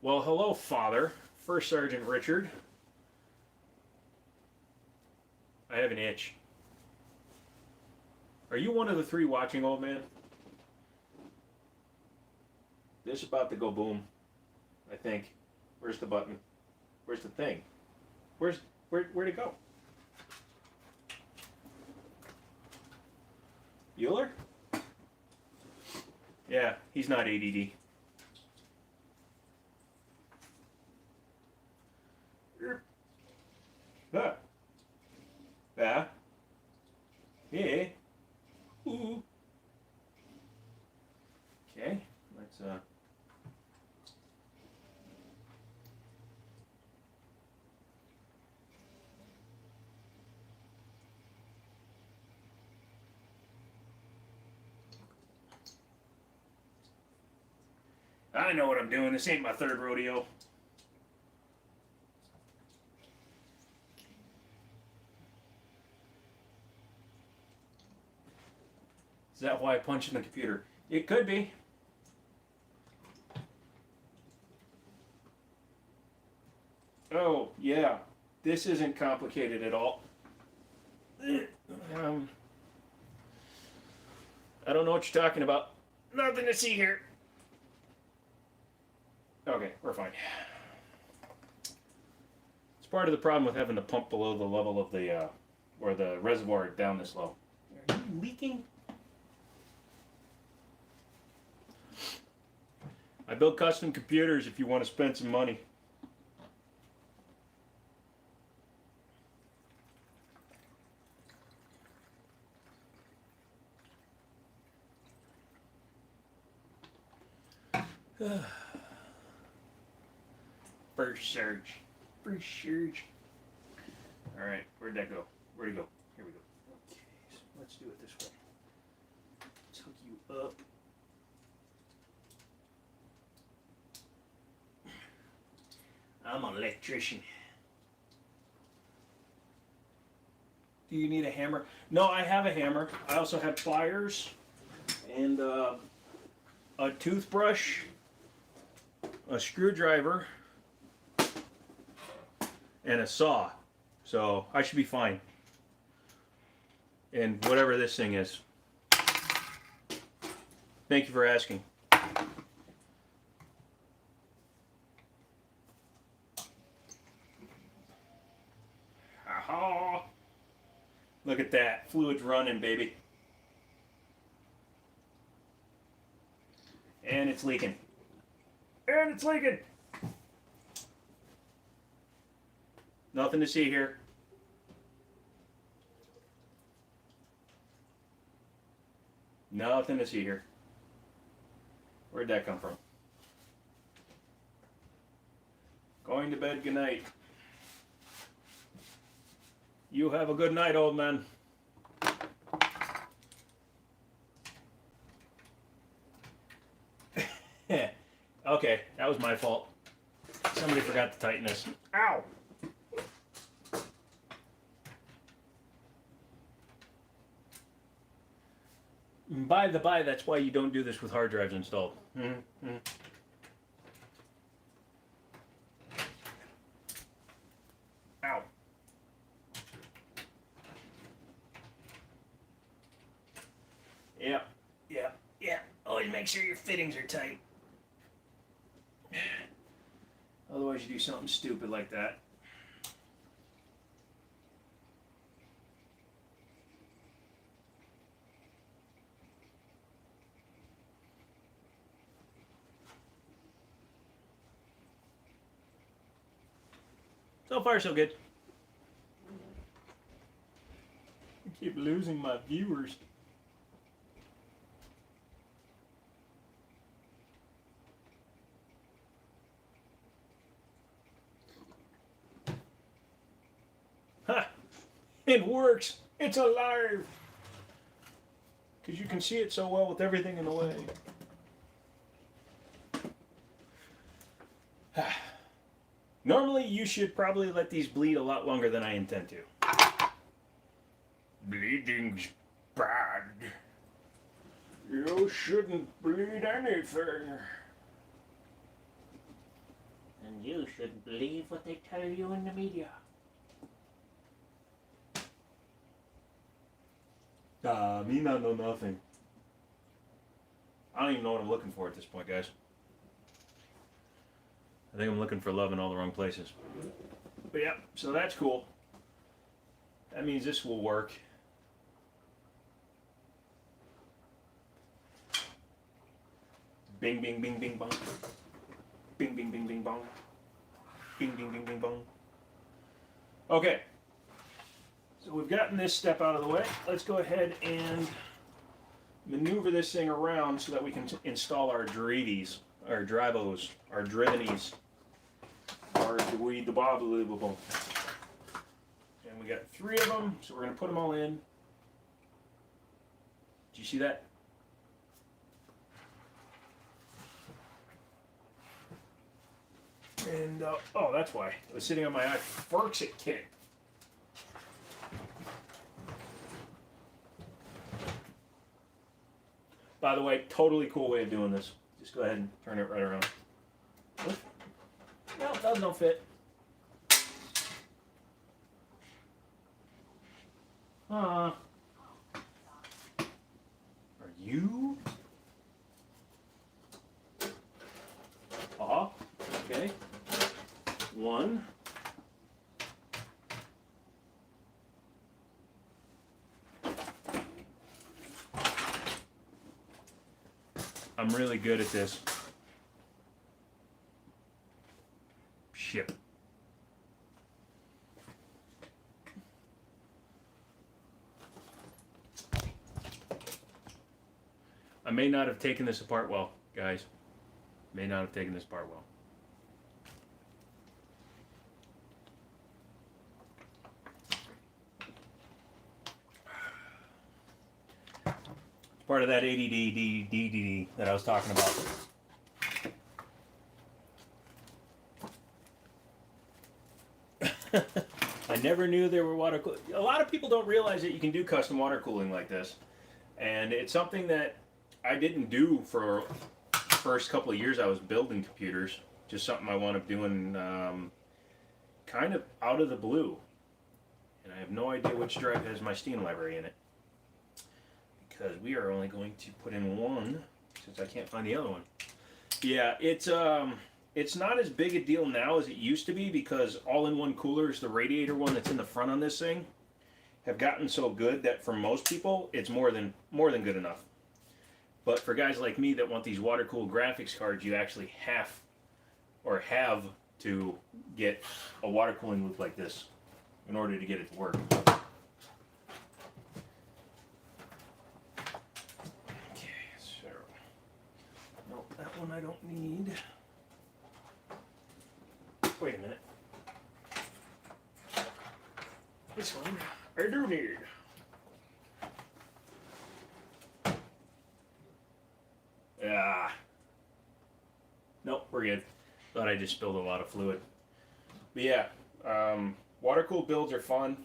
well, hello, Father. First Sergeant Richard. I have an itch. Are you one of the 3 watching, old man? This is about to go boom, I think. Where's the button? Where's the thing? Where'd it go? Bueller? Yeah, he's not ADD. Ah. Ah. Yeah. Ooh. Okay, let's I know what I'm doing. This ain't my 3rd rodeo. Is that why I punched in the computer? It could be. Oh, yeah. This isn't complicated at all. I don't know what you're talking about. Nothing to see here. Okay, we're fine. It's part of the problem with having the pump below the level of the, or the reservoir down this low. Are you leaking? I build custom computers if you want to spend some money. First surge. First surge. Alright, where'd that go? Where'd it go? Here we go. Okay, so let's do it this way. Let's hook you up. I'm an electrician. Do you need a hammer? No, I have a hammer. I also have pliers and a toothbrush, a screwdriver, and a saw. So I should be fine. And whatever this thing is. Thank you for asking. Aha! Look at that. Fluid's running, baby. And it's leaking. And it's leaking! Nothing to see here. Nothing to see here. Where'd that come from? Going to bed, good night. You have a good night, old man. Okay, that was my fault. Somebody forgot to tighten this. Ow! By the by, that's why you don't do this with hard drives installed. Mm-hmm. Ow. Yeah. Always make sure your fittings are tight. Otherwise you do something stupid like that. So far, so good. I keep losing my viewers. Ha! It works! It's alive! Because you can see it so well with everything in the way. Normally, you should probably let these bleed a lot longer than I intend to. Bleeding's bad. You shouldn't bleed anything. And you shouldn't believe what they tell you in the media. Me not know nothing. I don't even know what I'm looking for at this point, guys. I think I'm looking for love in all the wrong places. But yeah, so that's cool. That means this will work. Bing, bing, bing, bing, bong. Bing, bing, bing, bing, bong. Bing, bing, bing, bing, bong. Okay. So we've gotten this step out of the way. Let's go ahead and maneuver this thing around so that we can install our drivies, our drivos, our drivenies, our the bobbly. And we got 3 of them, so we're going to put them all in. Did you see that? And, oh, that's why. It was sitting on my iForks kit. By the way, totally cool way of doing this. Just go ahead and turn it right around. No, those don't fit. Are you? Okay. One. I'm really good at this. Ship. I may not have taken this apart well, guys. May not have taken this apart well. It's part of that ADD that I was talking about. I never knew there were water cooling. A lot of people don't realize that you can do custom water cooling like this. And it's something that I didn't do for the first couple of years I was building computers. Just something I wound up doing kind of out of the blue. And I have no idea which drive has my Steam library in it. Because we are only going to put in one, since I can't find the other one. Yeah, it's not as big a deal now as it used to be, because all-in-one coolers, the radiator one that's in the front on this thing, have gotten so good that for most people, it's more than good enough. But for guys like me that want these water-cooled graphics cards, you actually have to get a water cooling loop like this in order to get it to work. Okay, so no, that one I don't need. Wait a minute. This one I do need. Nope, we're good. Thought I just spilled a lot of fluid. But yeah, water-cooled builds are fun.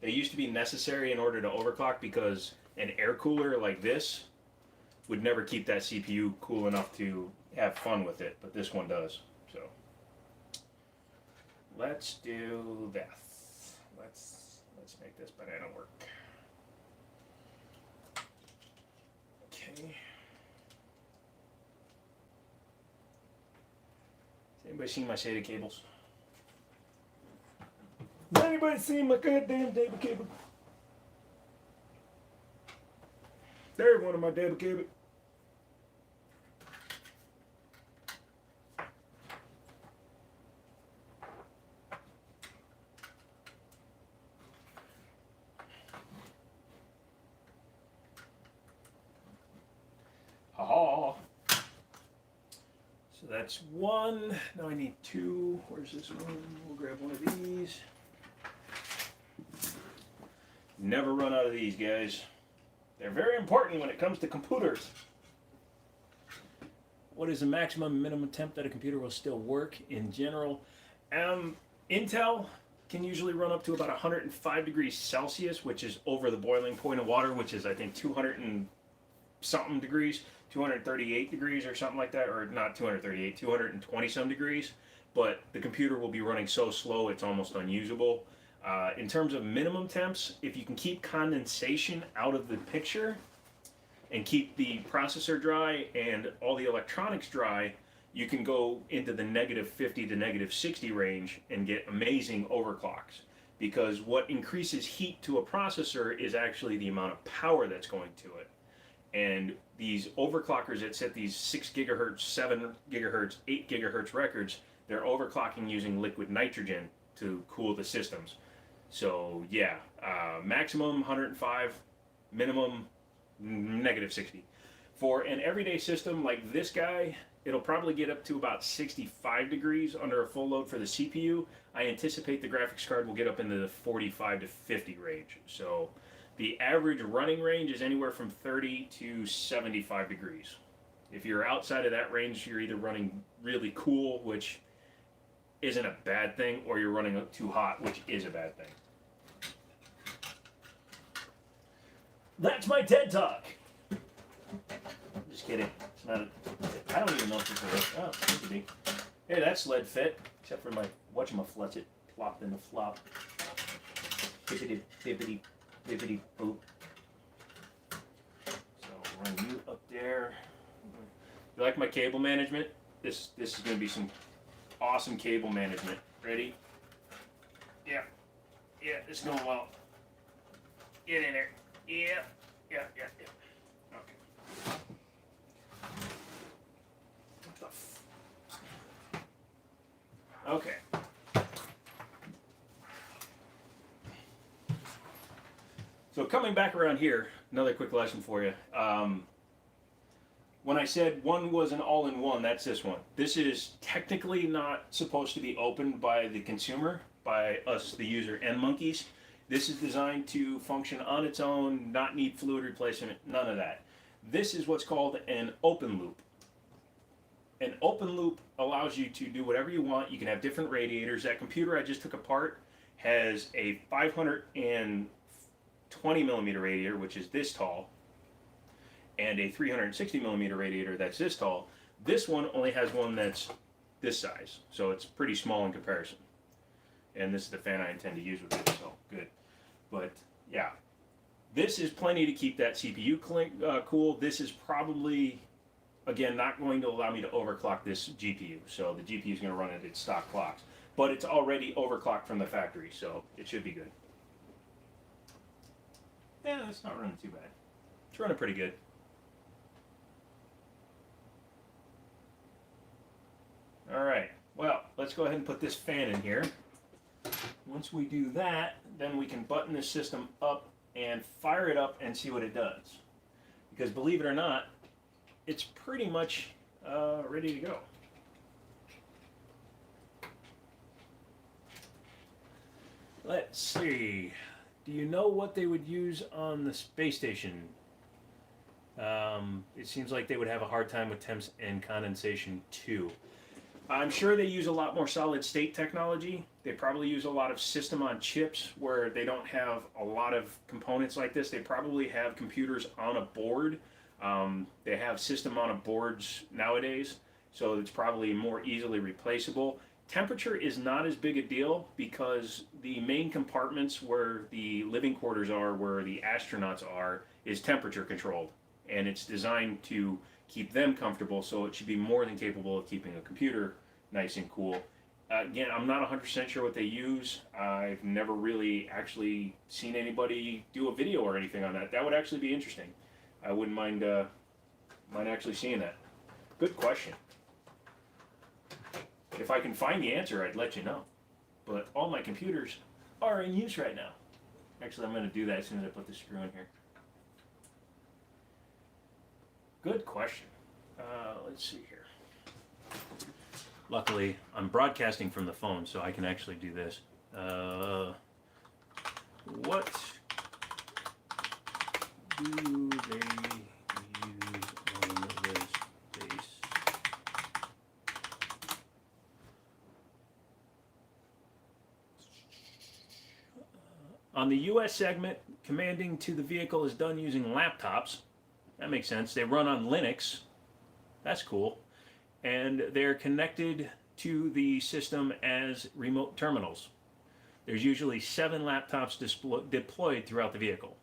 They used to be necessary in order to overclock, because an air cooler like this would never keep that CPU cool enough to have fun with it, but this one does. So let's do that. Let's make this banana work. Okay. Has anybody seen my SATA cables? Has anybody seen my goddamn data cable? There's one of my data cables. Ha-ha. So that's one. Now I need two. Where's this one? We'll grab one of these. Never run out of these, guys. They're very important when it comes to computers. What is the maximum and minimum temp that a computer will still work in general? Intel can usually run up to about 105 degrees Celsius, which is over the boiling point of water, which is I think 200 and something degrees, 238 degrees or something like that, or not 238, 220 some degrees. But the computer will be running so slow it's almost unusable. In terms of minimum temps, if you can keep condensation out of the picture and keep the processor dry and all the electronics dry, you can go into the -50 to -60 range and get amazing overclocks. Because what increases heat to a processor is actually the amount of power that's going to it. And these overclockers that set these 6 gigahertz, 7 gigahertz, 8 gigahertz records, they're overclocking using liquid nitrogen to cool the systems. So yeah, maximum 105, minimum -60. For an everyday system like this guy, it'll probably get up to about 65 degrees under a full load for the CPU. I anticipate the graphics card will get up into the 45 to 50 range. So the average running range is anywhere from 30 to 75 degrees. If you're outside of that range, you're either running really cool, which isn't a bad thing, or you're running too hot, which is a bad thing. That's my TED Talk. kidding. It's not. I don't even know if this is. Oh, it seems to be. Hey, that sled fit, except for my whatchamaflutz, it plopped in the flop. Bippity bippity bippity boop. So run you up there. You like my cable management? This is going to be some awesome cable management. Ready? Yeah. Yeah, it's going well. Get in there. Yeah. Yeah. Okay. What the okay. So coming back around here, another quick lesson for you. When I said one was an all-in-one, that's this one. This is technically not supposed to be opened by the consumer, by us, the user, and monkeys. This is designed to function on its own, not need fluid replacement, none of that. This is what's called an open loop. An open loop allows you to do whatever you want. You can have different radiators. That computer I just took apart has a 520 millimeter radiator, which is this tall, and a 360 millimeter radiator that's this tall. This one only has one that's this size, so it's pretty small in comparison. And this is the fan I intend to use with it, so good. But yeah, this is plenty to keep that CPU cool. This is probably, again, not going to allow me to overclock this GPU. So the GPU is going to run at its stock clocks, but it's already overclocked from the factory, so it should be good. Yeah, it's not running too bad. It's running pretty good. All right, well, let's go ahead and put this fan in here. Once we do that, then we can button this system up and fire it up and see what it does. Because believe it or not, it's pretty much ready to go. Let's see. Do you know what they would use on the space station? It seems like they would have a hard time with temps and condensation too. I'm sure they use a lot more solid state technology. They probably use a lot of system on chips where they don't have a lot of components like this. They probably have computers on a board. They have system on a boards nowadays, so it's probably more easily replaceable. Temperature is not as big a deal because the main compartments where the living quarters are, where the astronauts are, is temperature controlled. And it's designed to keep them comfortable, so it should be more than capable of keeping a computer nice and cool. Again, I'm not 100% sure what they use. I've never really actually seen anybody do a video or anything on that. That would actually be interesting. I wouldn't mind actually seeing that. Good question. If I can find the answer, I'd let you know. But all my computers are in use right now. Actually, I'm going to do that as soon as I put the screw in here. Good question. Let's see here. Luckily, I'm broadcasting from the phone, so I can actually do this. What do they use on this base? On the US segment, commanding to the vehicle is done using laptops. That makes sense. They run on Linux. That's cool. And they're connected to the system as remote terminals. There's usually 7 laptops deployed throughout the vehicle.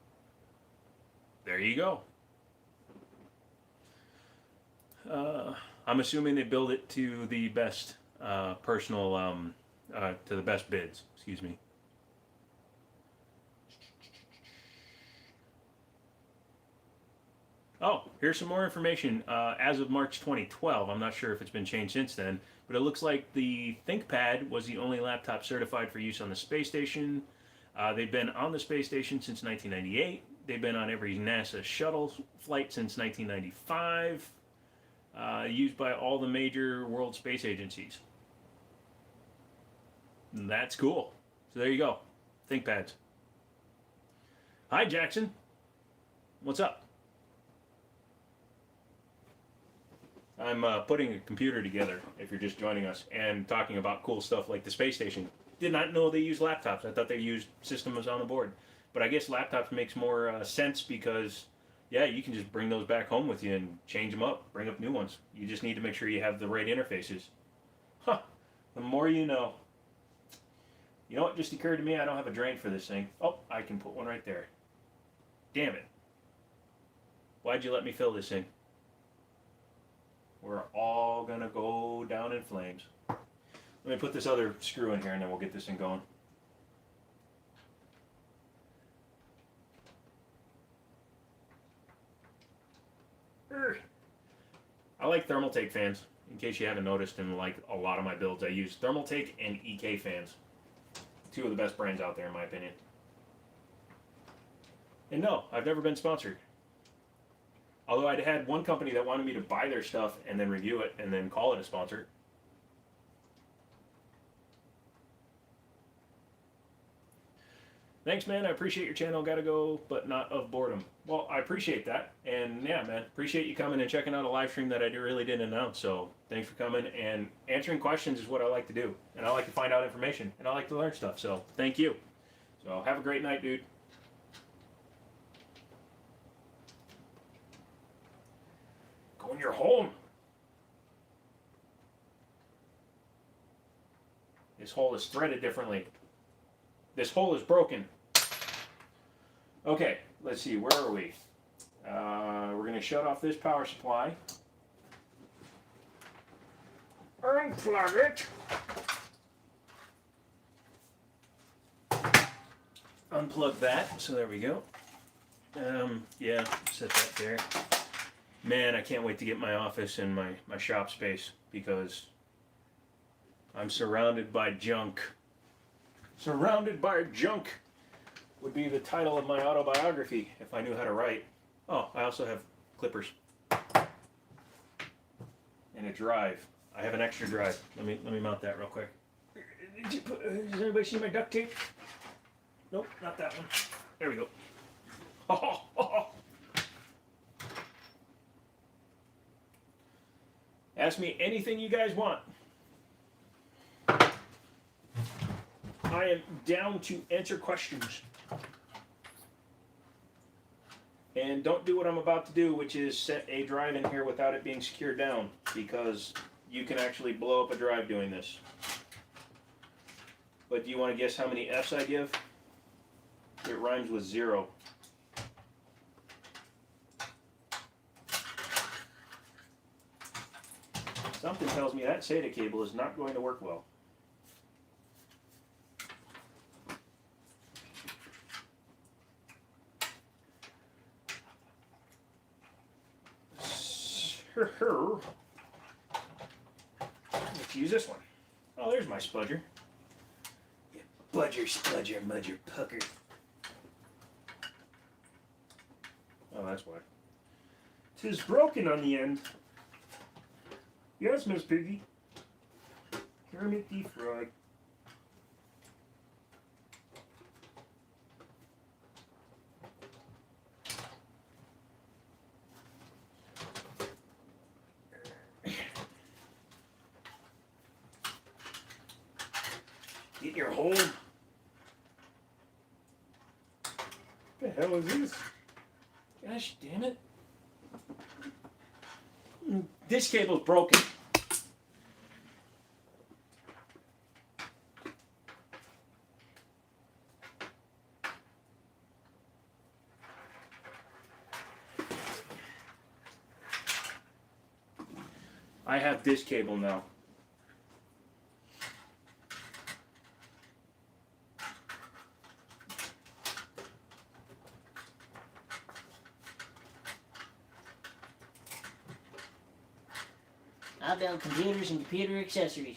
There you go. I'm assuming they build it to the best to the best bids. Excuse me. Oh, here's some more information. As of March 2012, I'm not sure if it's been changed since then, but it looks like the ThinkPad was the only laptop certified for use on the space station. They've been on the space station since 1998. They've been on every NASA shuttle flight since 1995. Used by all the major world space agencies. And that's cool. So there you go. ThinkPads. Hi, Jackson. What's up? I'm putting a computer together, if you're just joining us, and talking about cool stuff like the space station. Did not know they used laptops. I thought they used systems on the board. But I guess laptops makes more sense because yeah, you can just bring those back home with you and change them up, bring up new ones. You just need to make sure you have the right interfaces. Huh. The more you know. You know what just occurred to me? I don't have a drain for this thing. Oh, I can put one right there. Damn it. Why'd you let me fill this in? We're all gonna go down in flames. Let me put this other screw in here and then we'll get this thing going. I like Thermaltake fans. In case you haven't noticed, in like a lot of my builds, I use Thermaltake and EK fans. Two of the best brands out there, in my opinion. And no, I've never been sponsored. Although I'd had one company that wanted me to buy their stuff and then review it and then call it a sponsor. Thanks, man. I appreciate your channel. Gotta go, but not of boredom. Well, I appreciate that. And yeah, man, appreciate you coming and checking out a live stream that I really didn't announce. So thanks for coming, and answering questions is what I like to do. And I like to find out information, and I like to learn stuff. So thank you. So have a great night, dude. Go in your home. This hole is threaded differently. This hole is broken. Okay, let's see, where are we? We're going to shut off this power supply. Unplug it. Unplug that, so there we go. Yeah, set that there. Man, I can't wait to get my office and my shop space, because I'm surrounded by junk. Surrounded by junk would be the title of my autobiography if I knew how to write. Oh, I also have clippers and a drive. I have an extra drive. Let me mount that real quick. Does anybody see my duct tape? Nope, not that one. There we go. Ask me anything you guys want. I am down to answer questions. And don't do what I'm about to do, which is set a drive in here without it being secured down, because you can actually blow up a drive doing this. But do you want to guess how many F's I give? It rhymes with 0. Something tells me that SATA cable is not going to work well. Let's use this one. Oh, there's my spudger. You budger, spludger, mudger, pucker. Oh, that's why. 'Tis broken on the end. Yes, Miss Piggy. Kermit the Frog. Get your hole. What the hell is this? Gosh damn it. This cable's broken. I have this cable now. Outbound computers and computer accessories.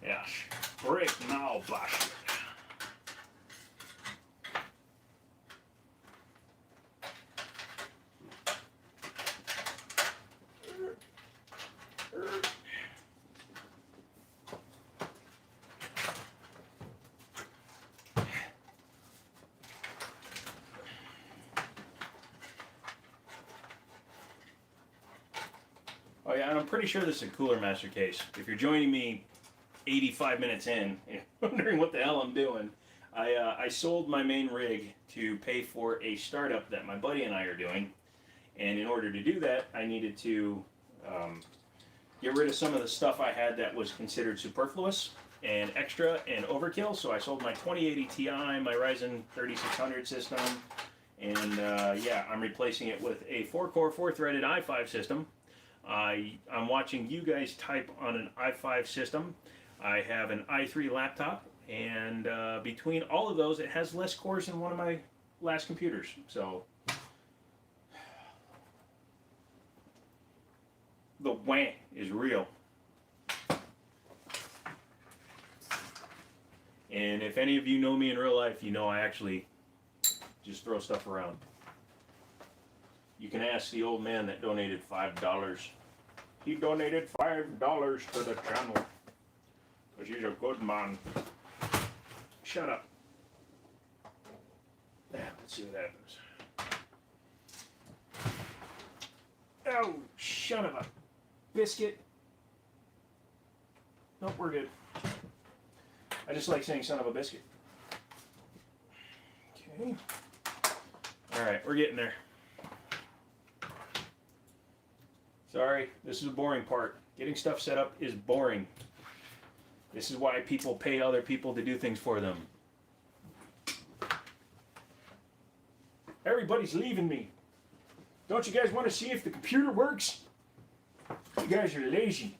Yes. Break now, bastard. Oh yeah, and I'm pretty sure this is a Cooler Master case. If you're joining me 85 minutes in, and wondering what the hell I'm doing, I sold my main rig to pay for a startup that my buddy and I are doing, and in order to do that, I needed to get rid of some of the stuff I had that was considered superfluous and extra and overkill. So I sold my 2080 Ti, my Ryzen 3600 system, and yeah, I'm replacing it with a 4-core, 4-threaded i5 system. I'm watching you guys type on an i5 system. I have an i3 laptop, and between all of those, it has less cores than one of my last computers. So the wham is real. And if any of you know me in real life, you know I actually just throw stuff around. You can ask the old man that donated $5. He donated $5 to the channel. Because he's a good man. Shut up. Yeah, let's see what happens. Oh, son of a biscuit. Nope, we're good. I just like saying son of a biscuit. Okay. Alright, we're getting there. Sorry, this is the boring part. Getting stuff set up is boring. This is why people pay other people to do things for them. Everybody's leaving me. Don't you guys want to see if the computer works? You guys are lazy.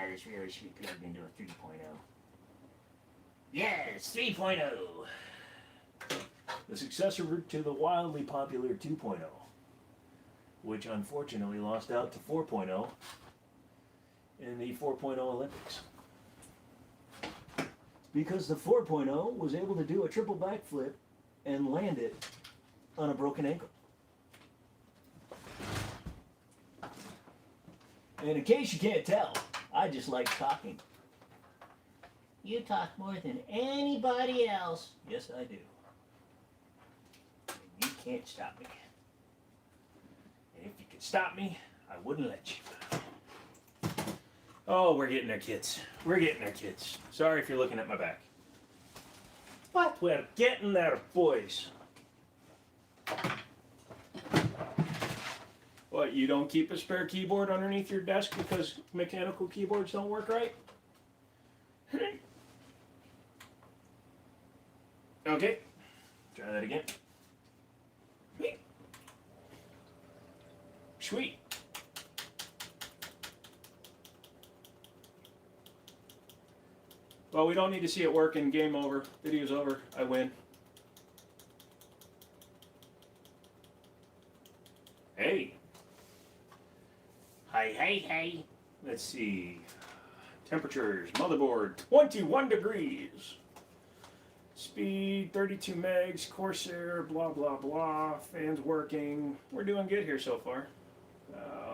This really should be plugged into a 3.0. Yes, 3.0. The successor to the wildly popular 2.0, which unfortunately lost out to 4.0 in the 4.0 Olympics. Because the 4.0 was able to do a triple backflip and land it on a broken ankle. And in case you can't tell, I just like talking. You talk more than anybody else. Yes, I do. And you can't stop me. And if you could stop me, I wouldn't let you. Oh, we're getting there, kids. We're getting there, kids. Sorry if you're looking at my back. But we're getting there, boys. What, you don't keep a spare keyboard underneath your desk because mechanical keyboards don't work right? Okay, try that again. Sweet. Well, we don't need to see it working. Game over. Video's over. I win. Hey. Hey, hey, hey. Let's see. Temperatures. Motherboard, 21 degrees. Speed, 32 megs. Corsair, blah, blah, blah. Fans working. We're doing good here so far.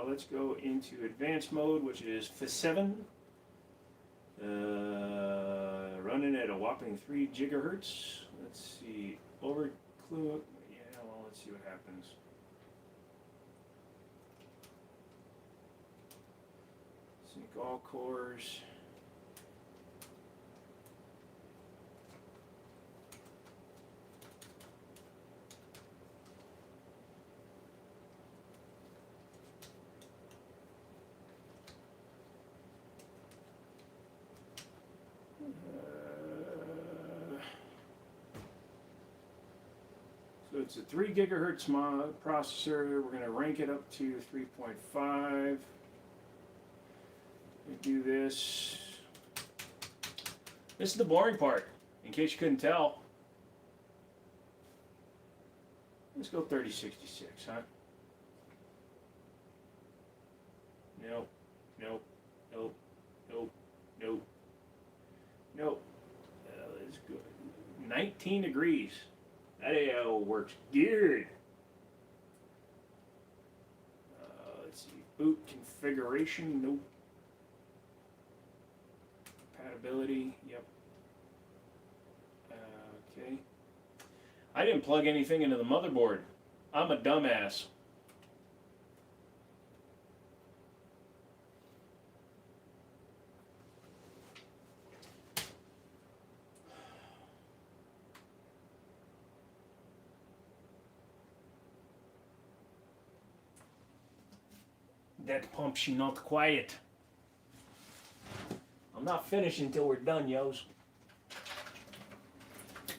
Let's go into advanced mode, which is FS7. Running at a whopping 3 gigahertz. Let's see. Overclock. Yeah, well, let's see what happens. Sync all cores. So it's a 3 gigahertz processor. We're going to rank it up to 3.5. We do this. This is the boring part, in case you couldn't tell. Let's go 3066, huh? Nope, nope, nope, nope, nope, nope. Let's go 19 degrees. That AO works good. Let's see. Boot configuration. Nope. Compatibility. Yep. Okay. I didn't plug anything into the motherboard. I'm a dumbass. That pump, she not quiet. I'm not finished until we're done, yos.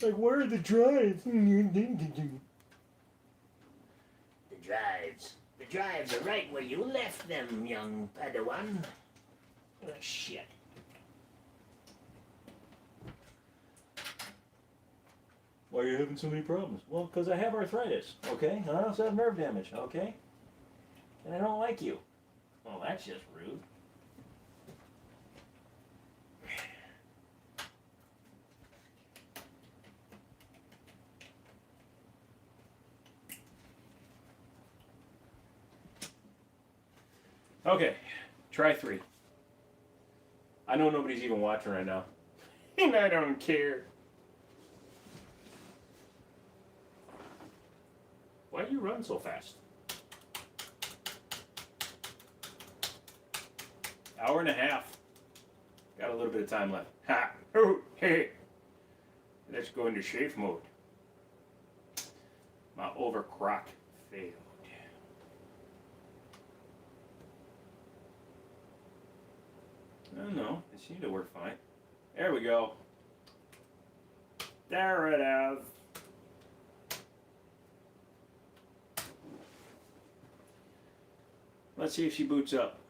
Like, where are the drives? The drives. The drives are right where you left them, young Padawan. Oh, shit. Why are you having so many problems? Well, because I have arthritis, okay? And I also have nerve damage, okay? And I don't like you. Well, that's just rude. Okay, try 3. I know nobody's even watching right now. And I don't care. Why do you run so fast? Hour and a half. Got a little bit of time left. Ha! Oh, hey! Let's go into chafe mode. My overclock failed. Oh no, it seemed to work fine. There we go. There it is. Let's see if she boots up.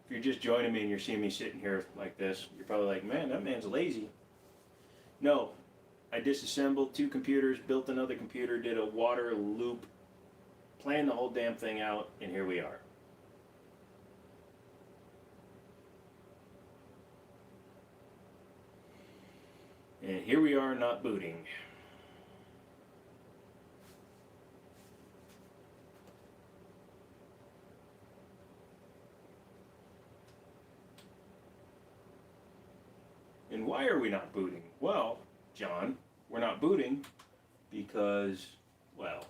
If you're just joining me and you're seeing me sitting here like this, you're probably like, man, that man's lazy. No, I disassembled 2 computers, built another computer, did a water loop, planned the whole damn thing out, and here we are. And here we are not booting. And why are we not booting? Well, John, we're not booting because, well,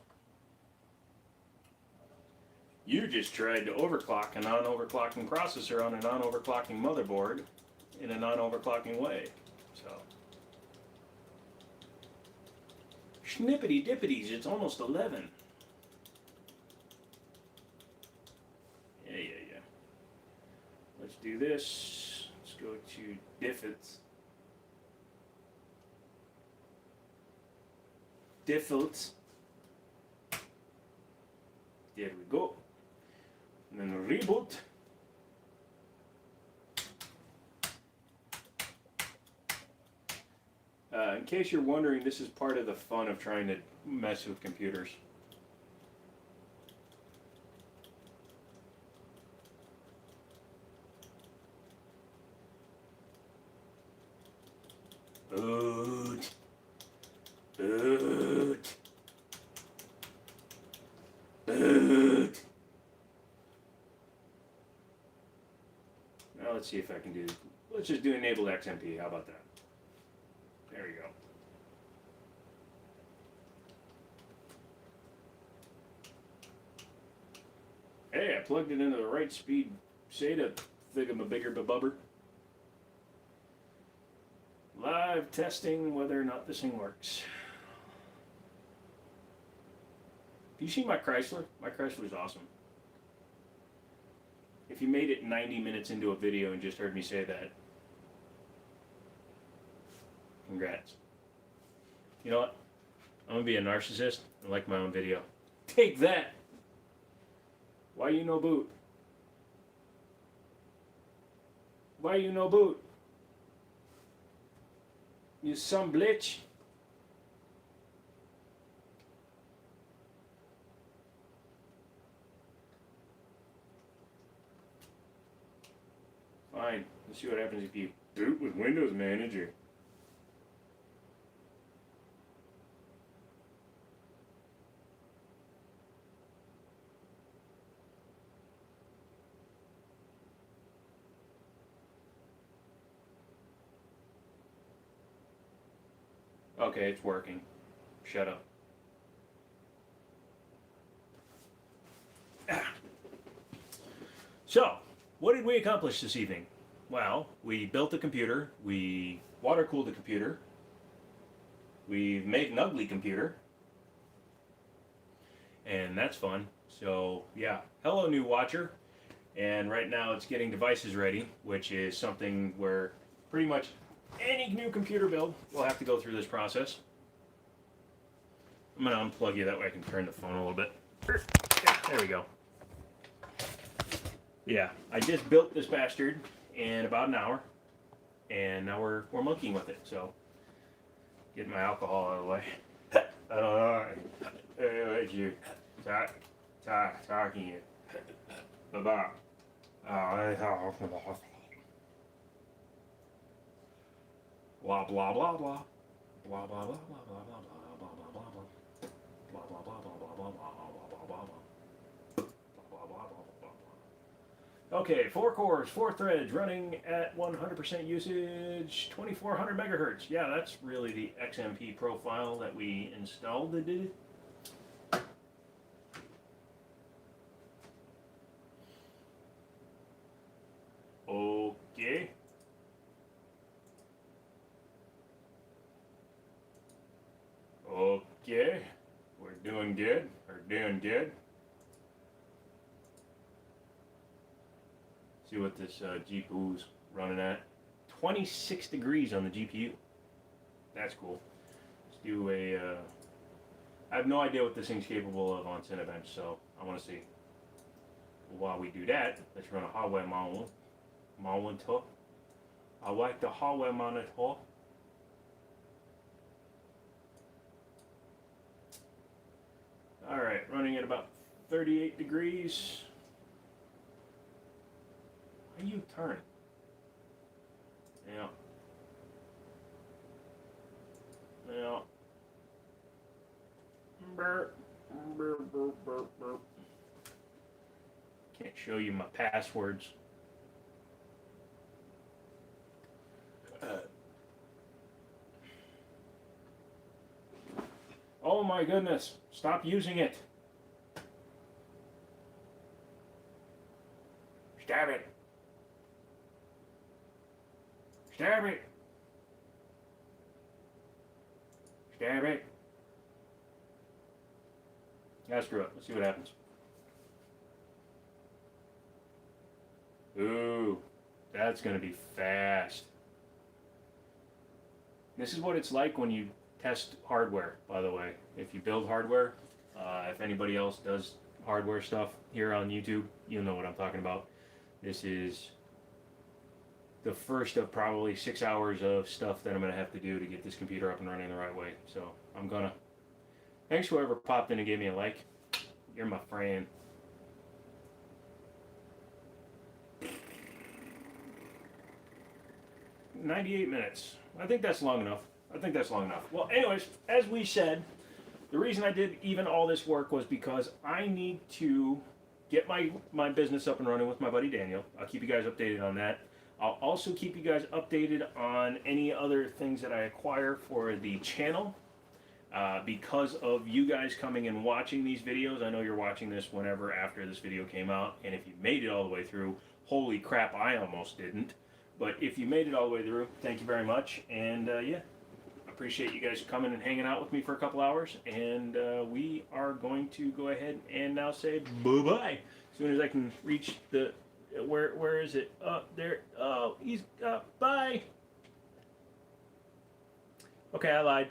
you just tried to overclock a non-overclocking processor on a non-overclocking motherboard in a non-overclocking way. So, schnippity dippities, it's almost 11. Yeah. Let's do this. Let's go to diffits. Defaults. There we go. And then reboot. In case you're wondering, this is part of the fun of trying to mess with computers. Boot. Boot. Boot. Now let's see if I can do, let's just do enabled XMP. How about that? There we go. Hey, I plugged it into the right speed SATA thingamabigger-babubber. Live testing whether or not this thing works. Do you see my Chrysler? My Chrysler's awesome. If you made it 90 minutes into a video and just heard me say that, congrats. You know what? I'm gonna be a narcissist and like my own video. Take that! Why you no boot? Why you no boot? You some bitch. Fine. Let's see what happens if you boot with Windows Manager. Okay, it's working. Shut up. So, what did we accomplish this evening? Well, we built a computer, we water cooled the computer, we've made an ugly computer, and that's fun. So, yeah, hello, new watcher. And right now it's getting devices ready, which is something where pretty much any new computer build will have to go through this process. I'm going to unplug you, that way I can turn the phone a little bit. There we go. Yeah, I just built this bastard in about an hour, and now we're monkeying with it. So, getting my alcohol out of the way. I don't know. Hey, you talking about. Blah blah blah blah blah blah blah blah blah blah blah blah blah blah. Okay, 4 cores, 4 threads, running at 100% usage, 2400 megahertz. Yeah, that's really the XMP profile that we installed. Okay. Okay. We're doing good. We're doing good. See what this GPU's running at. 26 degrees on the GPU. That's cool. Let's do a... I have no idea what this thing's capable of on Cinebench, so I want to see. While we do that, let's run a hardware monitor. I like the hardware monitor. Alright, running at about 38 degrees. How you turn? Yeah. Yeah. Burp. Burp, burp, burp, burp. Can't show you my passwords. Oh my goodness, stop using it. Stab it. Stab it. Stab it. Yeah, screw it. Let's see what happens. Ooh, that's going to be fast. This is what it's like when you test hardware, by the way. If you build hardware, if anybody else does hardware stuff here on YouTube, you'll know what I'm talking about. This is the first of probably 6 hours of stuff that I'm going to have to do to get this computer up and running the right way. So I'm going to... Thanks whoever popped in and gave me a like. You're my friend. "98 minutes. I think that's long enough. Well, anyways, as we said, the reason I did even all this work was because I need to get my business up and running with my buddy Daniel. I'll keep you guys updated on that. I'll also keep you guys updated on any other things that I acquire for the channel. Because of you guys coming and watching these videos, I know you're watching this whenever after this video came out, and if you made it all the way through, holy crap, I almost didn't. But if you made it all the way through, thank you very much, and yeah, appreciate you guys coming and hanging out with me for a couple hours, and we are going to go ahead and now say bye-bye. As soon as I can reach the, where is it? There, oh, he's, bye. Okay, I lied.